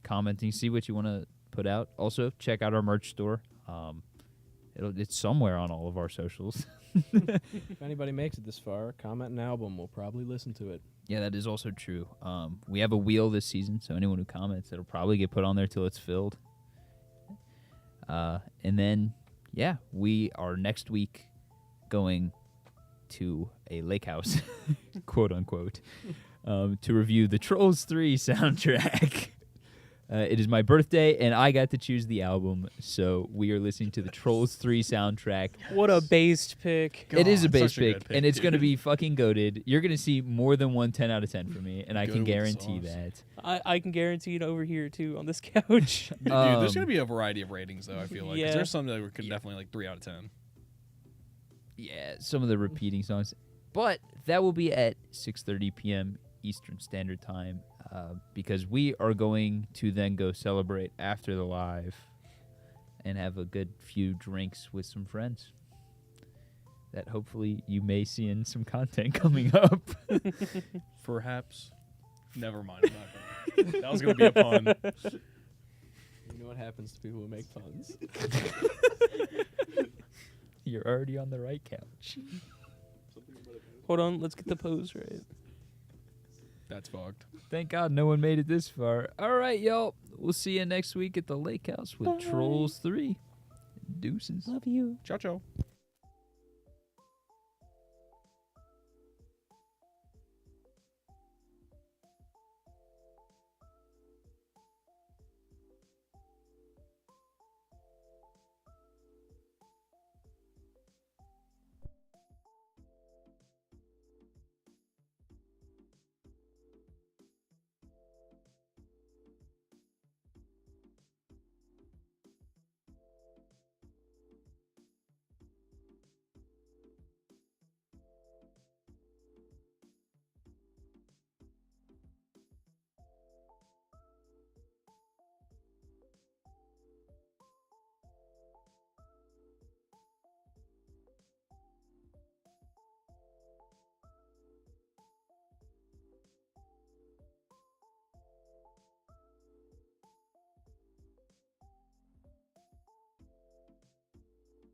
commenting, see what you want to put out. Also, check out our merch store. It's somewhere on all of our socials. if anybody makes it this far, comment an album. We'll probably listen to it. Yeah, that is also true. We have a wheel this season, so anyone who comments, it'll probably get put on there till it's filled. And then, yeah, we are next week going to a lake house, quote unquote, to review the Trolls 3 soundtrack. It is my birthday, and I got to choose the album, so we are listening to the Trolls 3 soundtrack. What a based pick. It is a God, base such a good pick, pick, and it's going to dude. be fucking goated. You're going to see more than one 10 out of 10 from me, and I can Goated with the guarantee sauce. that. I can guarantee it over here, too, on this couch. Dude, there's Um, gonna be a variety of ratings though. I feel like 'cause Yeah. there's some that could definitely like 3 out of 10. Yeah, some of the repeating songs. But that will be at 6:30 p.m. Eastern Standard Time, because we are going to then go celebrate after the live and have a good few drinks with some friends that hopefully you may see in some content coming up. Perhaps. Never mind. I'm not gonna- that was gonna be a pun. You know what happens to people who make puns. You're already on the right couch. Hold on, let's get the pose right. That's fucked. Thank God no one made it this far. All right, y'all. We'll see you next week at the Lake House with Bye. Trolls 3. Deuces. Love you. Ciao, ciao.